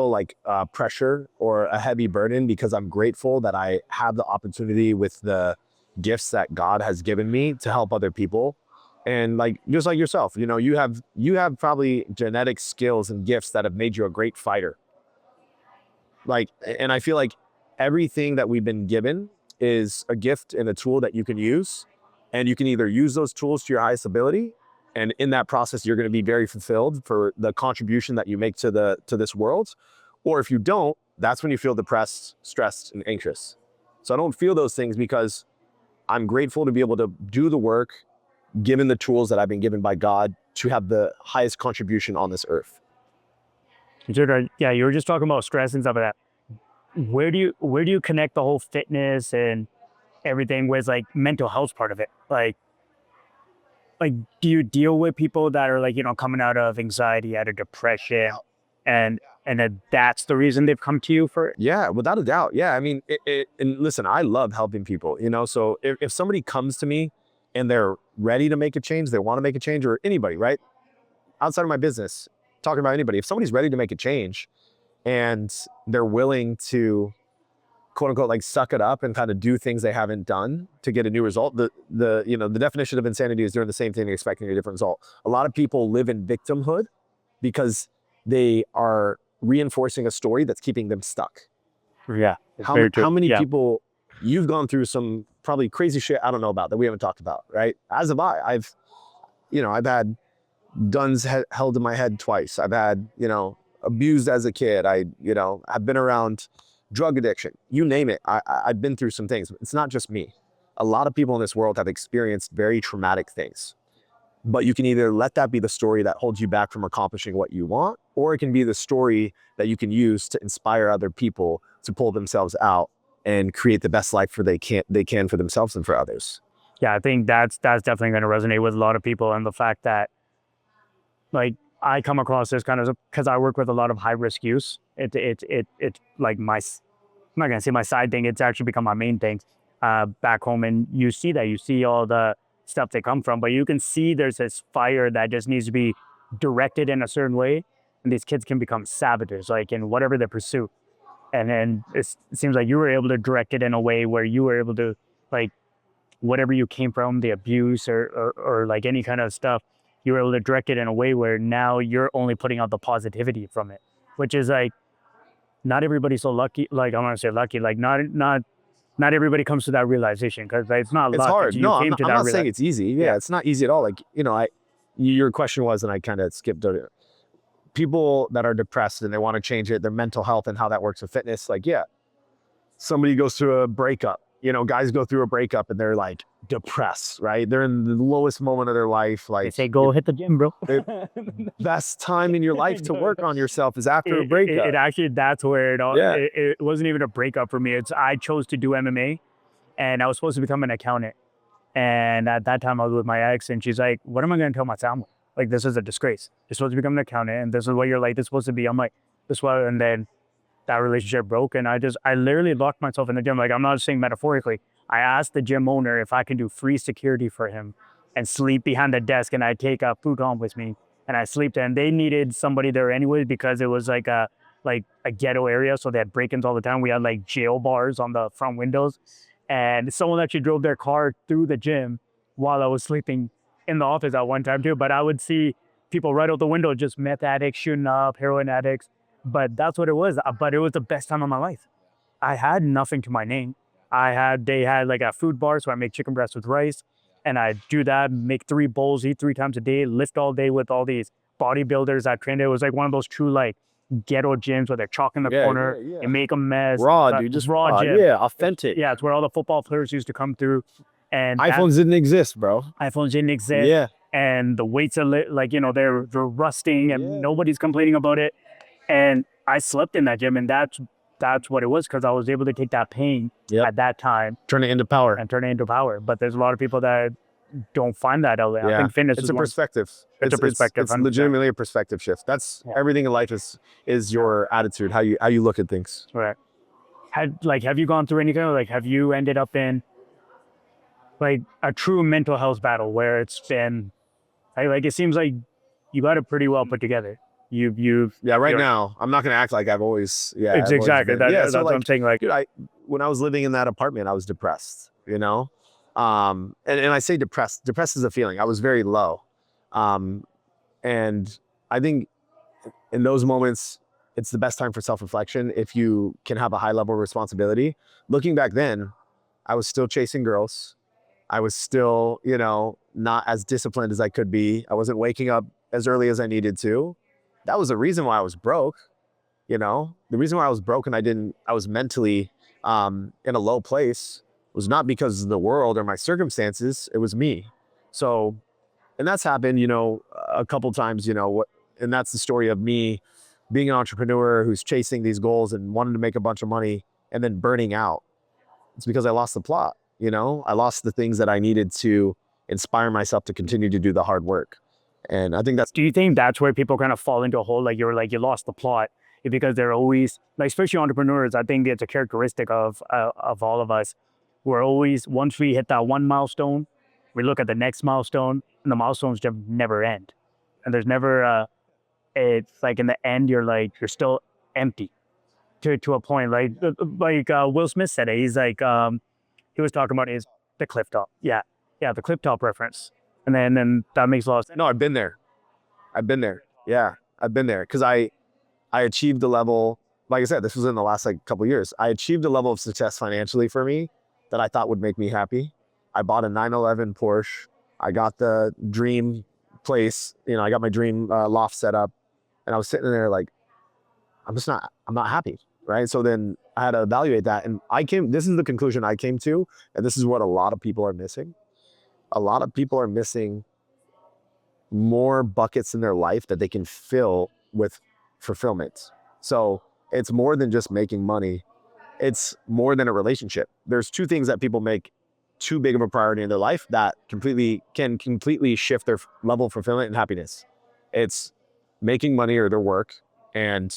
like pressure or a heavy burden because I'm grateful that I have the opportunity with the gifts that God has given me to help other people. And like just like yourself, you have probably genetic skills and gifts that have made you a great fighter. Like, and I feel like everything that we've been given is a gift and a tool that you can use, and you can either use those tools to your highest ability, and in that process you're going to be very fulfilled for the contribution that you make to this world, or if you don't, that's when you feel depressed, stressed, and anxious. So I don't feel those things because I'm grateful to be able to do the work given the tools that I've been given by God to have the highest contribution on this earth.
Yeah, you were just talking about stress and stuff like that. Where do you connect the whole fitness and everything with like mental health part of it? Like do you deal with people that are like, coming out of anxiety, out of depression, and that's the reason they've come to you for it?
Yeah, without a doubt. Yeah, I mean, and listen, I love helping people. So if somebody comes to me and they're ready to make a change, they want to make a change, or anybody, right? Outside of my business, talking about anybody, if somebody's ready to make a change and they're willing to quote unquote like suck it up and kind of do things they haven't done to get a new result, the definition of insanity is doing the same thing and expecting a different result. A lot of people live in victimhood because they are reinforcing a story that's keeping them stuck.
Yeah, it's very true.
How many
Yeah.
people, you've gone through some probably crazy shit I don't know about that we haven't talked about, right? As have I. I've had guns held in my head twice. I've had, abused as a kid. I've been around drug addiction. You name it. I've been through some things. It's not just me. A lot of people in this world have experienced very traumatic things. But you can either let that be the story that holds you back from accomplishing what you want, or it can be the story that you can use to inspire other people to pull themselves out and create the best life they can for themselves and for others.
Yeah, I think that's definitely going to resonate with a lot of people, and the fact that like I come across this kind of, because I work with a lot of high risk use. It's like I'm not gonna say my side thing. It's actually become my main thing back home, and you see that, you see all the stuff they come from, but you can see there's this fire that just needs to be directed in a certain way, and these kids can become savages, like in whatever they pursue. And then it seems like you were able to direct it in a way where you were able to, like, whatever you came from, the abuse or like any kind of stuff, you were able to direct it in a way where now you're only putting out the positivity from it, which is like, not everybody's so lucky. Like, I want to say lucky, like not everybody comes to that realization, because it's not
It's
luck. It's
hard.
you
No,
came to
I'm
that
not saying
realization.
it's easy. Yeah, it's not easy at all. Like, your question was, and I kind of skipped over it. People that are depressed and they want to change it, their mental health and how that works with fitness. Like, yeah, somebody goes through a breakup. Guys go through a breakup and they're like depressed, right? They're in the lowest moment of their life.
They
Like,
say, go hit the gym, bro.
best time in your life to work on yourself is after a breakup.
It actually, that's where
Yeah.
it wasn't even a breakup for me. I chose to do MMA, and I was supposed to become an accountant. And at that time, I was with my ex, and she's like, "What am I going to tell my family? Like, this is a disgrace. You're supposed to become an accountant, and this is what your life is supposed to be." I'm like, "This what?" And then that relationship broke, and I literally locked myself in the gym. Like, I'm not saying metaphorically. I asked the gym owner if I could do free security for him and sleep behind the desk, and I take a food home with me, and I sleep there. And they needed somebody there anyway, because it was like a ghetto area, so they had break-ins all the time. We had like jail bars on the front windows, and someone actually drove their car through the gym while I was sleeping in the office at one time too. But I would see people right out the window, just meth addicts shooting up, heroin addicts. But that's what it was. But it was the best time of my life. I had nothing to my name. They had like a food bar, so I make chicken breast with rice, and I do that, make 3 bowls, eat 3 times a day, lift all day with all these bodybuilders that trained. It was like one of those true like ghetto gyms where they're chalk in the
Yeah,
corner,
yeah, yeah.
you make a mess.
Raw,
It's a
dude. Just
raw gym.
Yeah, authentic.
Yeah, it's where all the football players used to come through, and
iPhones didn't exist, bro.
iPhones didn't exist.
Yeah.
And the weights are like, you know, they're rusting, and
Yeah.
nobody's complaining about it. And I slept in that gym, and that's what it was, because I was able to take that pain
Yep.
at that time
Turn it into power.
and turn it into power. But there's a lot of people that don't find that out there. I
Yeah.
think fitness
It's
is
a perspective.
It's a perspective,
It's
100%.
legitimately a perspective shift. That's everything in life is your attitude, how you look at things.
right. Have you gone through anything? Like, have you ended up in like a true mental health battle where it's been like, it seems like you got it pretty well put together. You've
Yeah, right
you're-
now, I'm not gonna act like I've always I've always
exactly.
been-
That's
so
what I'm saying. Like,
dude, when I was living in that apartment, I was depressed, you know? And I say depressed. Depressed is a feeling. I was very low. And I think in those moments, it's the best time for self-reflection if you can have a high level of responsibility. Looking back then, I was still chasing girls. I was still, you know, not as disciplined as I could be. I wasn't waking up as early as I needed to. That was the reason why I was broke. You know, the reason why I was broke and I was mentally in a low place was not because of the world or my circumstances. It was me. So, and that's happened, you know, a couple times, you know, and that's the story of me being an entrepreneur who's chasing these goals and wanting to make a bunch of money and then burning out. It's because I lost the plot, you know, I lost the things that I needed to inspire myself to continue to do the hard work. And I think that's,
do you think that's where people kind of fall into a hole? Like, you lost the plot, because they're always like, especially entrepreneurs. I think it's a characteristic of all of us. We're always, once we hit that one milestone, we look at the next milestone, and the milestones just never end. And there's never it's like in the end, you're still empty to a point. Like Will Smith said it. He's like, he was talking about the cliff top. Yeah, the cliff top reference. And then that makes a lot of sense.
no, I've been there. Yeah, I've been there because I achieved the level, like I said, this was in the last like couple of years. I achieved a level of success financially for me that I thought would make me happy. I bought a 911 Porsche. I got the dream place, you know, I got my dream loft set up, and I was sitting there like, I'm not happy, right? So then I had to evaluate that, and this is the conclusion I came to, and this is what a lot of people are missing. A lot of people are missing more buckets in their life that they can fill with fulfillment. So it's more than just making money. It's more than a relationship. There's two things that people make too big of a priority in their life that can completely shift their level of fulfillment and happiness. It's making money or their work and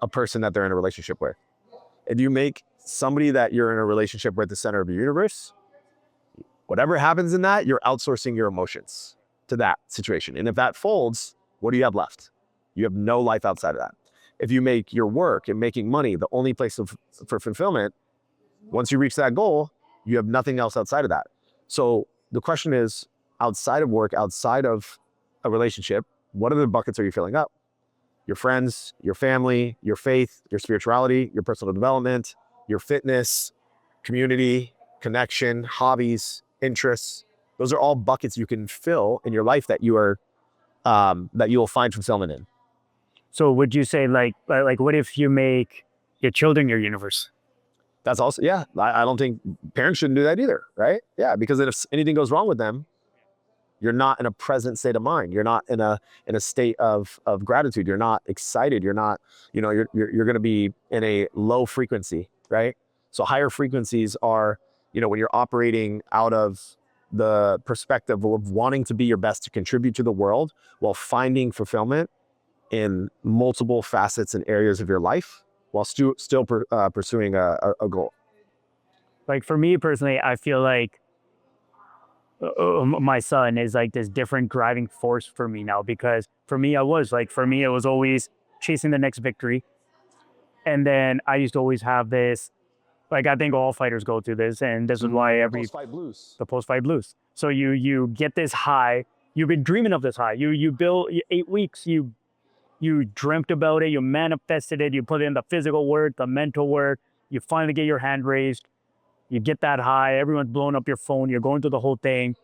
a person that they're in a relationship with. If you make somebody that you're in a relationship with the center of your universe, whatever happens in that, you're outsourcing your emotions to that situation. And if that folds, what do you have left? You have no life outside of that. If you make your work and making money the only place for fulfillment, once you reach that goal, you have nothing else outside of that. So the question is, outside of work, outside of a relationship, what other buckets are you filling up? Your friends, your family, your faith, your spirituality, your personal development, your fitness, community, connection, hobbies, interests. Those are all buckets you can fill in your life that you'll find fulfillment in.
So would you say like what if you make your children your universe?
That's also, yeah, I don't think parents shouldn't do that either, right? Yeah, because if anything goes wrong with them, you're not in a present state of mind. You're not in a state of gratitude. You're not excited. You're not, you know, you're going to be in a low frequency, right? So higher frequencies are, you know, when you're operating out of the perspective of wanting to be your best to contribute to the world while finding fulfillment in multiple facets and areas of your life while still pursuing a goal.
Like for me personally, I feel like my son is like this different driving force for me now, because for me, it was always chasing the next victory. And then I used to always have this, like, I think all fighters go through this, and this is why
Post-fight blues.
the post-fight blues. So you get this high, you've been dreaming of this high. You build 8 weeks, you dreamt about it, you manifested it, you put in the physical work, the mental work, you finally get your hand raised, you get that high, everyone's blowing up your phone, you're going through the whole thing.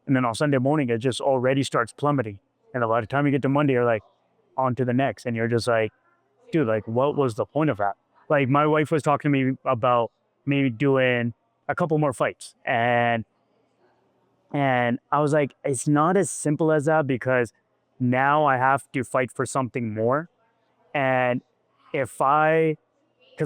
And then on Sunday morning, it just already starts plummeting. And by the time you get to Monday, you're like, on to the next. And you're just like, dude, like, what was the point of that? Like, my wife was talking to me about maybe doing a couple more fights. And I was like, it's not as simple as that, because now I have to fight for something more. And because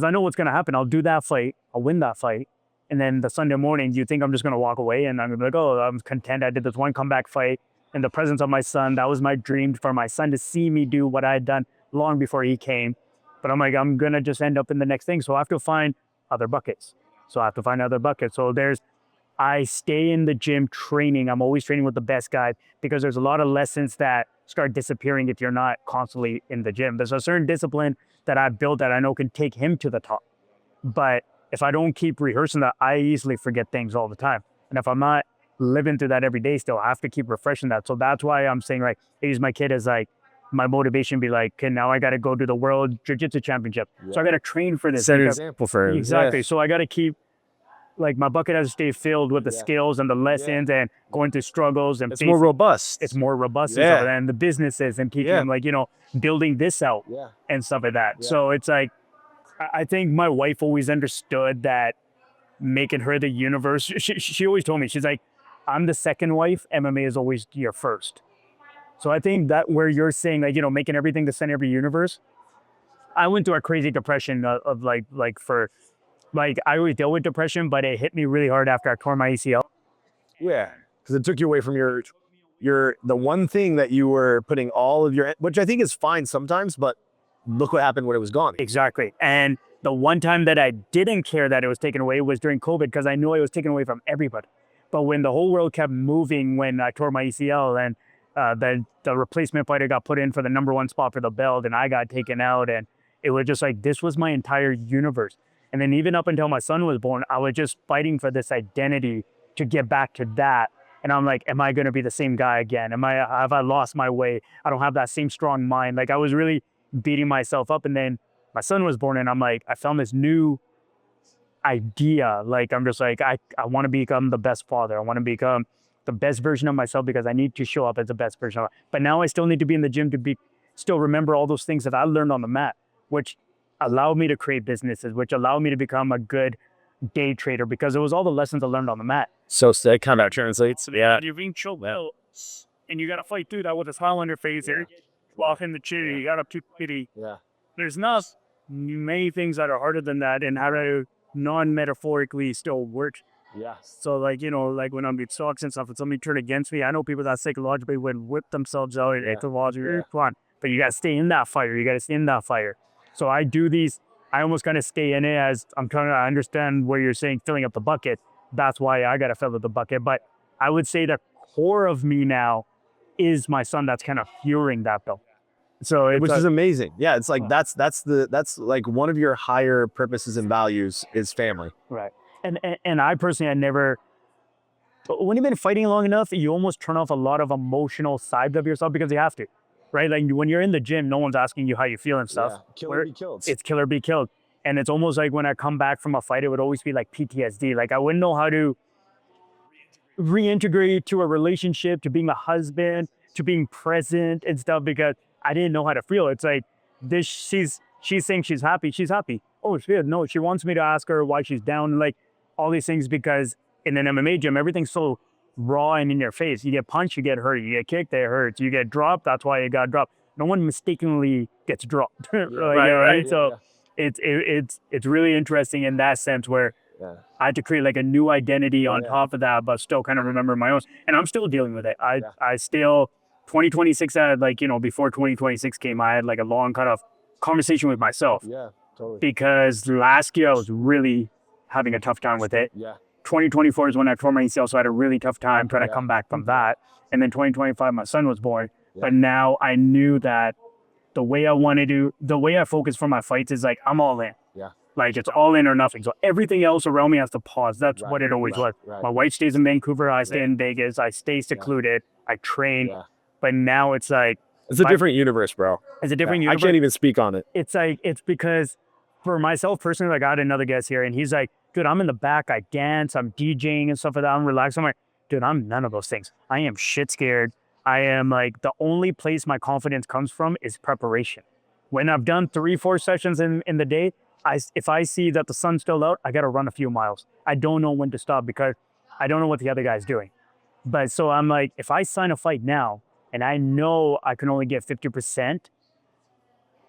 I know what's going to happen, I'll do that fight, I'll win that fight. And then the Sunday morning, you think I'm just going to walk away and I'm going to be like, oh, I'm content. I did this one comeback fight in the presence of my son. That was my dream, for my son to see me do what I had done long before he came. But I'm like, I'm going to just end up in the next thing. So I have to find other buckets. So I stay in the gym training. I'm always training with the best guys, because there's a lot of lessons that start disappearing if you're not constantly in the gym. There's a certain discipline that I've built that I know can take him to the top. But if I don't keep rehearsing that, I easily forget things all the time. And if I'm not living through that every day still, I have to keep refreshing that. So that's why I'm saying, like, I use my kid as like my motivation, be like, okay, now I got to go to the World Jiu-Jitsu Championship. Yeah. So I got to train for this.
Set an example for him.
Exactly. Yeah. So I got to keep, like, my bucket has to stay filled with the skills and the lessons and going through struggles. And
it's more robust.
It's more robust and stuff, and the businesses and keeping like, building this out and stuff like that. So it's like, I think my wife always understood that making her the universe. She always told me, she's like, I'm the second wife, MMA is always your first. So I think that where you're saying, like, making everything the center of your universe, I went through a crazy depression of I always dealt with depression, but it hit me really hard after I tore my ACL.
Yeah, because it took you away from the one thing that you were putting all of your, which I think is fine sometimes, but look what happened when it was gone.
Exactly. And the one time that I didn't care that it was taken away was during COVID, because I knew it was taken away from everybody. But when the whole world kept moving, when I tore my ACL and the replacement fighter got put in for the #1 spot for the belt and I got taken out, and it was just like, this was my entire universe. And then even up until my son was born, I was just fighting for this identity to get back to that. And I'm like, am I going to be the same guy again? Have I lost my way? I don't have that same strong mind. Like, I was really beating myself up. And then my son was born, and I'm like, I found this new idea. Like, I'm just like, I want to become the best father. I want to become the best version of myself, because I need to show up as the best version of myself. But now I still need to be in the gym to still remember all those things that I learned on the mat, which allowed me to create businesses, which allowed me to become a good day trader, because it was all the lessons I learned on the mat.
So that kind of translates. Yeah.
You're being chilled out, and you got to fight through that with a smile on your face. Here, walk in the chair, you got up too pity.
Yeah.
There's not many things that are harder than that, and how to non-metaphorically still work.
Yeah.
So, like, like when I'm being stocks and stuff, and somebody turned against me, I know people that psychologically would whip themselves out. It's a logical fun, but you got to stay in that fire. So I do these, I almost kind of stay in it as I'm trying to understand where you're saying filling up the bucket. That's why I got to fill up the bucket. But I would say the core of me now is my son that's kind of fueling that though. So
which is amazing. Yeah, it's like that's like one of your higher purposes and values is family.
Right. And I personally, when you've been fighting long enough, you almost turn off a lot of emotional sides of yourself, because you have to. Right? Like, when you're in the gym, no one's asking you how you feel and stuff.
Yeah. Kill or be killed.
It's kill or be killed. And it's almost like when I come back from a fight, it would always be like PTSD. Like, I wouldn't know how to reintegrate to a relationship, to being a husband, to being present and stuff, because I didn't know how to feel. It's like this, she's saying she's happy. She's happy. Oh, shit. No, she wants me to ask her why she's down. Like, all these things, because in an MMA gym, everything's so raw and in your face. You get punched, you get hurt. You get kicked, it hurts. You get dropped, that's why you got dropped. No one mistakenly gets dropped. Right. So it's really interesting in that sense, where I had to create like a new identity on top of that, but still kind of remember my own. And I'm still dealing with it. I still, 2026, I had like, before 2026 came, I had like a long kind of conversation with myself.
Yeah, totally.
Because last year I was really having a tough time with it.
Yeah.
2024 is when I tore my ACL, so I had a really tough time trying to come back from that. And then 2025, my son was born. Yeah. But now I knew that the way I focus for my fights is like, I'm all in.
Yeah.
Like, it's all in or nothing. So everything else around me has to pause. That's what it always was. Right. My wife stays in Vancouver, I stay in Vegas, I stay secluded, I train. Yeah. But now it's like,
it's a different universe, bro.
It's a different universe.
I can't even speak on it.
It's like, it's because for myself personally, like, I had another guest here, and he's like, dude, I'm in the back, I dance, I'm DJing and stuff like that, I'm relaxed. I'm like, dude, I'm none of those things. I am shit scared. I am like, the only place my confidence comes from is preparation. When I've done 3-4 sessions in the day, if I see that the sun's still out, I got to run a few miles. I don't know when to stop because I don't know what the other guy's doing. But so I'm like, if I sign a fight now and I know I can only get 50%,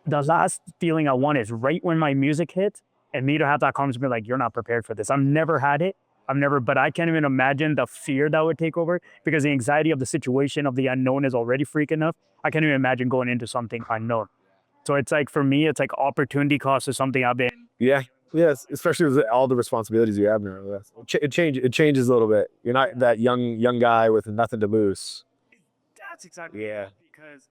the last feeling I want is right when my music hits and me to have that conversation, be like, you're not prepared for this. I've never had it. But I can't even imagine the fear that would take over because the anxiety of the situation of the unknown is already freaking enough. I can't even imagine going into something unknown. So it's like, for me, it's like opportunity cost is something I've been.
Yeah. Yes, especially with all the responsibilities you have now. It changes a little bit. You're not that young guy with nothing to lose.
That's exactly
Yeah.
because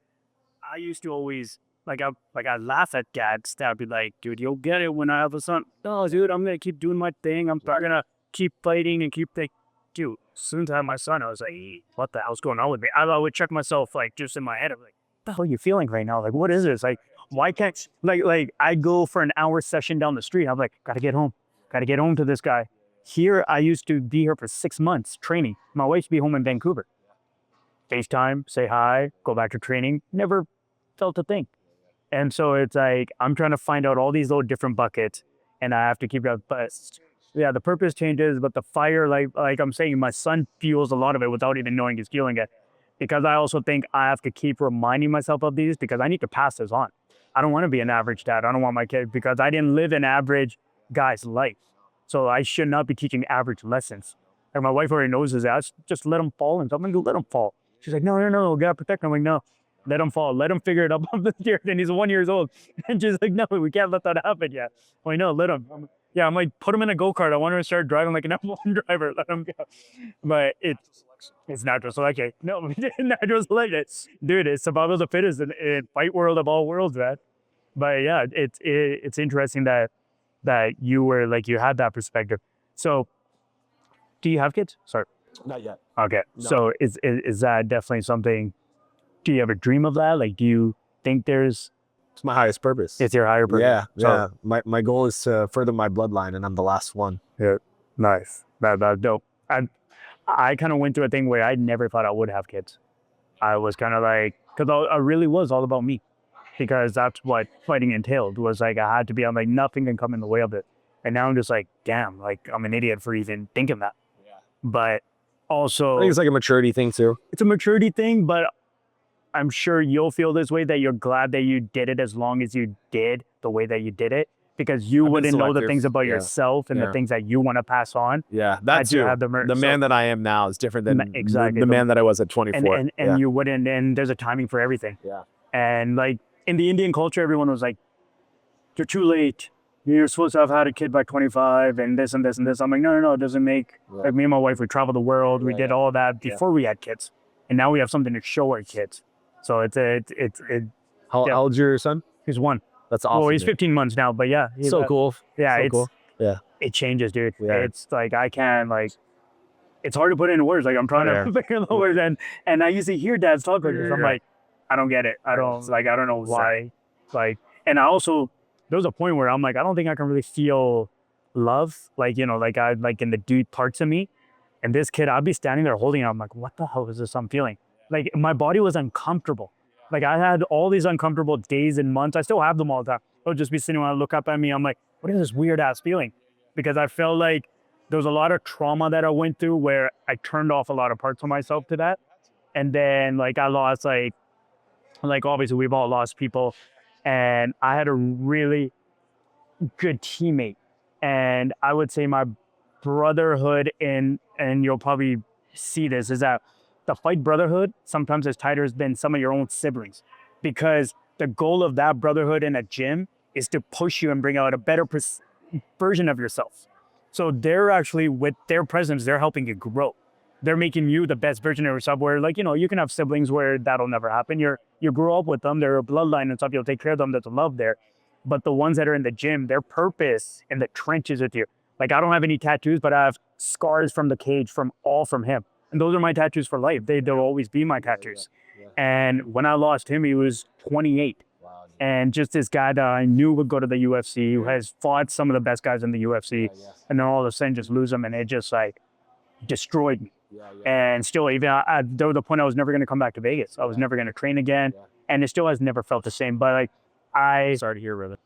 I used to always I laugh at dads that would be like, dude, you'll get it when I have a son. No, dude, I'm gonna keep doing my thing. I'm gonna keep fighting and keep thinking. Dude, as soon as I had my son, I was like, what the hell's going on with me? I would check myself like just in my head. I'm like, what the hell are you feeling right now? Like, what is this? Like, why can't like I go for an hour session down the street. I'm like, gotta get home to this guy. Here, I used to be here for 6 months training. My wife used to be home in Vancouver. FaceTime, say hi, go back to training. Never felt a thing. And so it's like, I'm trying to find out all these little different buckets and I have to keep it. But yeah, the purpose changes, but the fire, like I'm saying, my son fuels a lot of it without even knowing he's fueling it. Because I also think I have to keep reminding myself of these because I need to pass this on. I don't want to be an average dad. I don't want my kid because I didn't live an average guy's life. So I should not be teaching average lessons. And my wife already knows this. I just let him fall and something, let him fall. She's like, no, we gotta protect him. I'm like, no, let him fall. Let him figure it out up the stairs. And he's 1 year old. And she's like, no, we can't let that happen yet. I'm like, no, let him. I'm like, put him in a go-kart. I want him to start driving like an F1 driver. Let him go. But it's natural selection. No, natural selection. Dude, it's survival of the fittest in fight world of all worlds, man. But yeah, it's interesting that you were like, you had that perspective. So do you have kids? Sorry.
Not yet.
Okay.
No.
So is that definitely something, do you ever dream of that? Like, do you think
It's my highest purpose.
it's your higher purpose?
Yeah. My goal is to further my bloodline, and I'm the last one.
Yeah. Nice. That's dope. And I kind of went through a thing where I never thought I would have kids. I was kind of like, because I really was all about me. Because that's what fighting entailed, was like, I had to be, I'm like, nothing can come in the way of it. And now I'm just like, damn, like I'm an idiot for even thinking that. Yeah. But also,
I think it's like a maturity thing too.
It's a maturity thing, but I'm sure you'll feel this way, that you're glad that you did it as long as you did the way that you did it, because you wouldn't know the things about yourself and the things that you want to pass on.
Yeah, that's too. The man that I am now is different than the man that I was at 24.
And you wouldn't, and there's a timing for everything.
Yeah.
And like in the Indian culture, everyone was like, you're too late. You're supposed to have had a kid by 25 and this and this and this. I'm like, no, it doesn't make, like me and my wife, we traveled the world. We did all that before we had kids. And now we have something to show our kids. So
How old's your son?
He's 1.
That's awesome.
Well, he's 15 months now, but yeah.
So cool.
Yeah,
so
it's
cool. Yeah.
It changes, dude.
Yeah.
It's like, I can't, like, it's hard to put into words. Like, I'm trying to figure the words. And I usually hear dads talk like this. I'm like, I don't get it. I don't know why. Like, and I also, there was a point where I'm like, I don't think I can really feel love. Like, like in the deep parts of me. And this kid, I'd be standing there holding it. I'm like, what the hell is this I'm feeling? Like, my body was uncomfortable. Like, I had all these uncomfortable days and months. I still have them all the time. I'll just be sitting when I look up at me. I'm like, what is this weird ass feeling? Because I felt like there was a lot of trauma that I went through where I turned off a lot of parts of myself to that. And then like I lost like obviously we've all lost people. And I had a really good teammate. And I would say my brotherhood and you'll probably see this, is that the fight brotherhood sometimes is tighter than some of your own siblings, because the goal of that brotherhood in a gym is to push you and bring out a better version of yourself. So they're actually, with their presence, they're helping you grow. They're making you the best version of yourself, where like, you can have siblings where that'll never happen. You grow up with them, they're a bloodline and stuff, you'll take care of them, there's a love there. But the ones that are in the gym, their purpose in the trenches with you. Like, I don't have any tattoos, but I have scars from the cage from him. And those are my tattoos for life. They'll always be my tattoos. And when I lost him, he was 28. And just this guy that I knew would go to the UFC, who has fought some of the best guys in the UFC. And then all of a sudden just lose him, and it just like destroyed me. And still, even there was the point I was never going to come back to Vegas. I was never going to train again. And it still has never felt the same. But like, Sorry to hear, brother.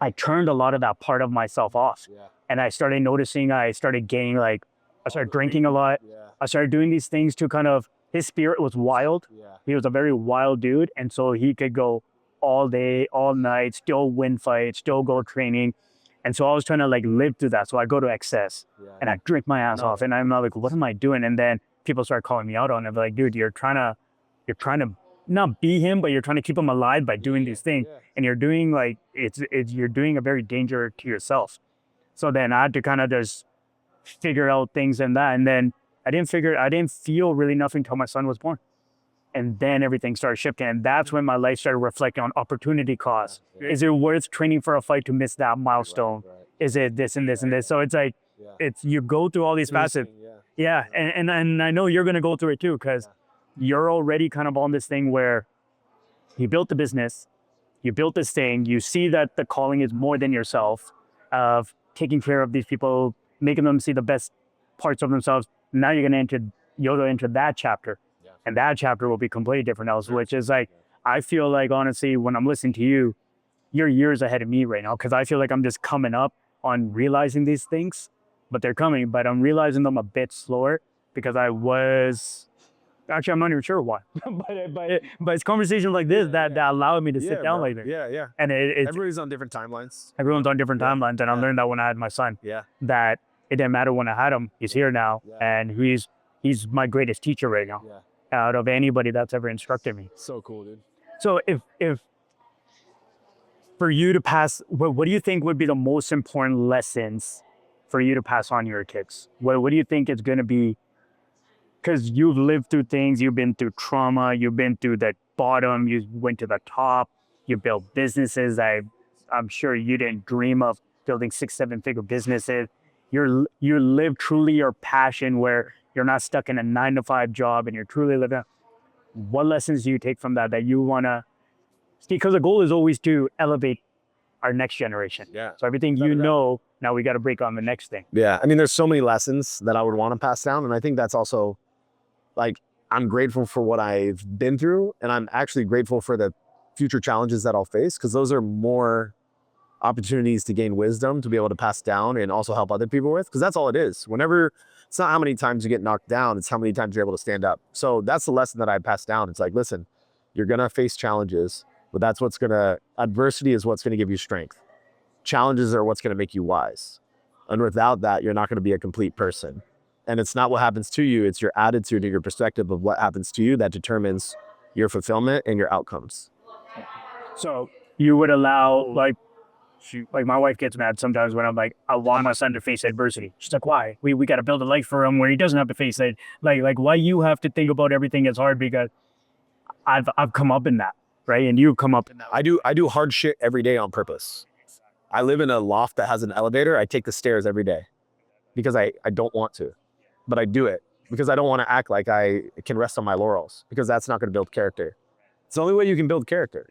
I turned a lot of that part of myself off.
Yeah.
And I started noticing, I started getting like, I started drinking a lot.
Yeah.
I started doing these things to kind of, his spirit was wild.
Yeah.
He was a very wild dude. And so he could go all day, all night, still win fights, still go training. And so I was trying to like live through that. So I go to excess and I drink my ass off. And I'm not like, what am I doing? And then people start calling me out on it. Like, dude, you're trying to not be him, but you're trying to keep him alive by doing these things. And you're doing like, you're doing a very danger to yourself. So then I had to kind of just figure out things in that. And then I didn't feel really nothing until my son was born. And then everything started shifting. And that's when my life started reflecting on opportunity costs. Is it worth training for a fight to miss that milestone? Is it this and this and this? So it's like, you go through all these facets. Yeah. And I know you're going to go through it too, because you're already kind of on this thing where you built the business, you built this thing, you see that the calling is more than yourself, of taking care of these people, making them see the best parts of themselves. Now you're going to enter that chapter. And that chapter will be completely different else, which is like, I feel like, honestly, when I'm listening to you, you're years ahead of me right now, because I feel like I'm just coming up on realizing these things, but they're coming, but I'm realizing them a bit slower because I'm not even sure why, but it's conversations like this that allowed me to sit down like this.
Yeah.
And
Everybody's on different timelines.
Everyone's on different timelines, and I learned that when I had my son. That it didn't matter when I had him. He's here now, and he's my greatest teacher right now. Out of anybody that's ever instructed me.
So cool, dude.
So if for you to pass, what do you think would be the most important lessons for you to pass on to your kids? What do you think is going to be? Because you've lived through things, you've been through trauma, you've been through the bottom, you went to the top, you built businesses. I'm sure you didn't dream of building 6-7-figure businesses. You live truly your passion, where you're not stuck in a 9-to-5 job and you're truly living. What lessons do you take from that you want to, because the goal is always to elevate our next generation. So everything now we got to break on the next thing.
I mean, there's so many lessons that I would want to pass down. And I think that's also like, I'm grateful for what I've been through. And I'm actually grateful for the future challenges that I'll face, because those are more opportunities to gain wisdom, to be able to pass down and also help other people with, because that's all it is. It's not how many times you get knocked down, it's how many times you're able to stand up. So that's the lesson that I pass down. It's like, listen, you're going to face challenges, but adversity is what's going to give you strength. Challenges are what's going to make you wise. And without that, you're not going to be a complete person. And it's not what happens to you, it's your attitude and your perspective of what happens to you that determines your fulfillment and your outcomes.
So you would allow, like my wife gets mad sometimes when I'm like, I want my son to face adversity. She's like, why? We got to build a life for him where he doesn't have to face it. Like why you have to think about everything is hard, because I've come up in that, right? And you've come up in that.
I do hard shit every day on purpose. I live in a loft that has an elevator. I take the stairs every day because I don't want to, but I do it because I don't want to act like I can rest on my laurels, because that's not going to build character. It's the only way you can build character.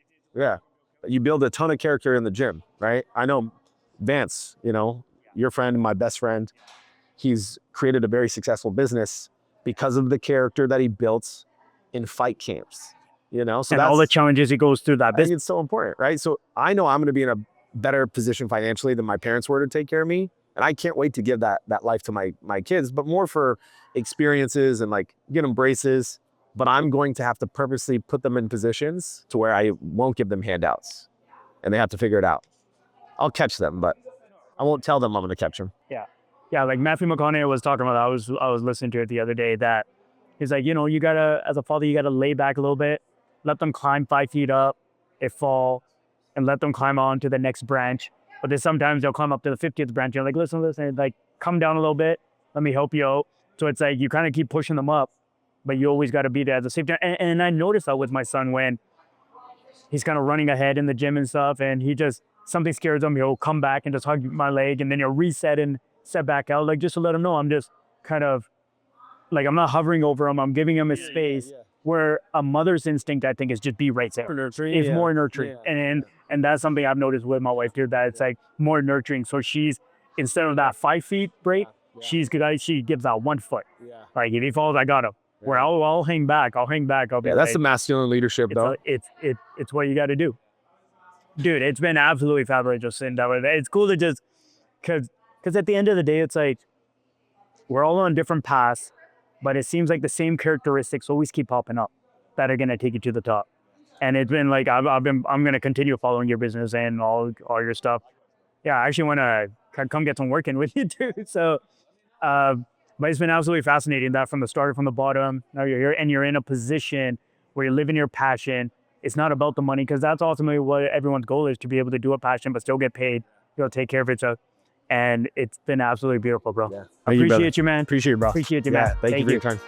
You build a ton of character in the gym, right? I know Vance, your friend, my best friend, he's created a very successful business because of the character that he built in fight camps, so
and all the challenges he goes through that business.
I think it's so important, right? So I know I'm going to be in a better position financially than my parents were to take care of me. And I can't wait to give that life to my kids, but more for experiences and like get them braces. But I'm going to have to purposely put them in positions to where I won't give them handouts, and they have to figure it out. I'll catch them, but I won't tell them I'm going to catch them.
Yeah. Like Matthew McConaughey was talking about, I was listening to it the other day, that he's like, you gotta, as a father, you gotta lay back a little bit, let them climb 5 feet up, they fall, and let them climb on to the next branch. But then sometimes they'll climb up to the 50th branch. You're like, listen, like come down a little bit. Let me help you out. So it's like, you kind of keep pushing them up, but you always got to be there at the same time. And I noticed that with my son when he's kind of running ahead in the gym and stuff, and something scares him, he'll come back and just hug my leg, and then he'll reset and set back out, like just to let him know I'm just kind of, like I'm not hovering over him, I'm giving him his space. Where a mother's instinct, I think, is just be right there. It's more nurturing. And that's something I've noticed with my wife too, that it's like more nurturing. So she's, instead of that 5 feet break, she gives out 1 foot. Like if he falls, I got him. Where I'll hang back. I'll be
that's the masculine leadership, though.
It's what you got to do. Dude, it's been absolutely fabulous just sitting down with it. It's cool to just, because at the end of the day, it's like, we're all on different paths, but it seems like the same characteristics always keep popping up that are going to take you to the top. And it's been like, I'm going to continue following your business and all your stuff. Yeah, I actually want to come get some work in with you too. So, but it's been absolutely fascinating that from the start, from the bottom, now you're here and you're in a position where you're living your passion. It's not about the money, because that's ultimately what everyone's goal is, to be able to do a passion, but still get paid, take care of itself. And it's been absolutely beautiful, bro.
Yeah.
Appreciate you, man.
Appreciate you, bro.
Appreciate you,
Yeah,
man.
thank you for your time.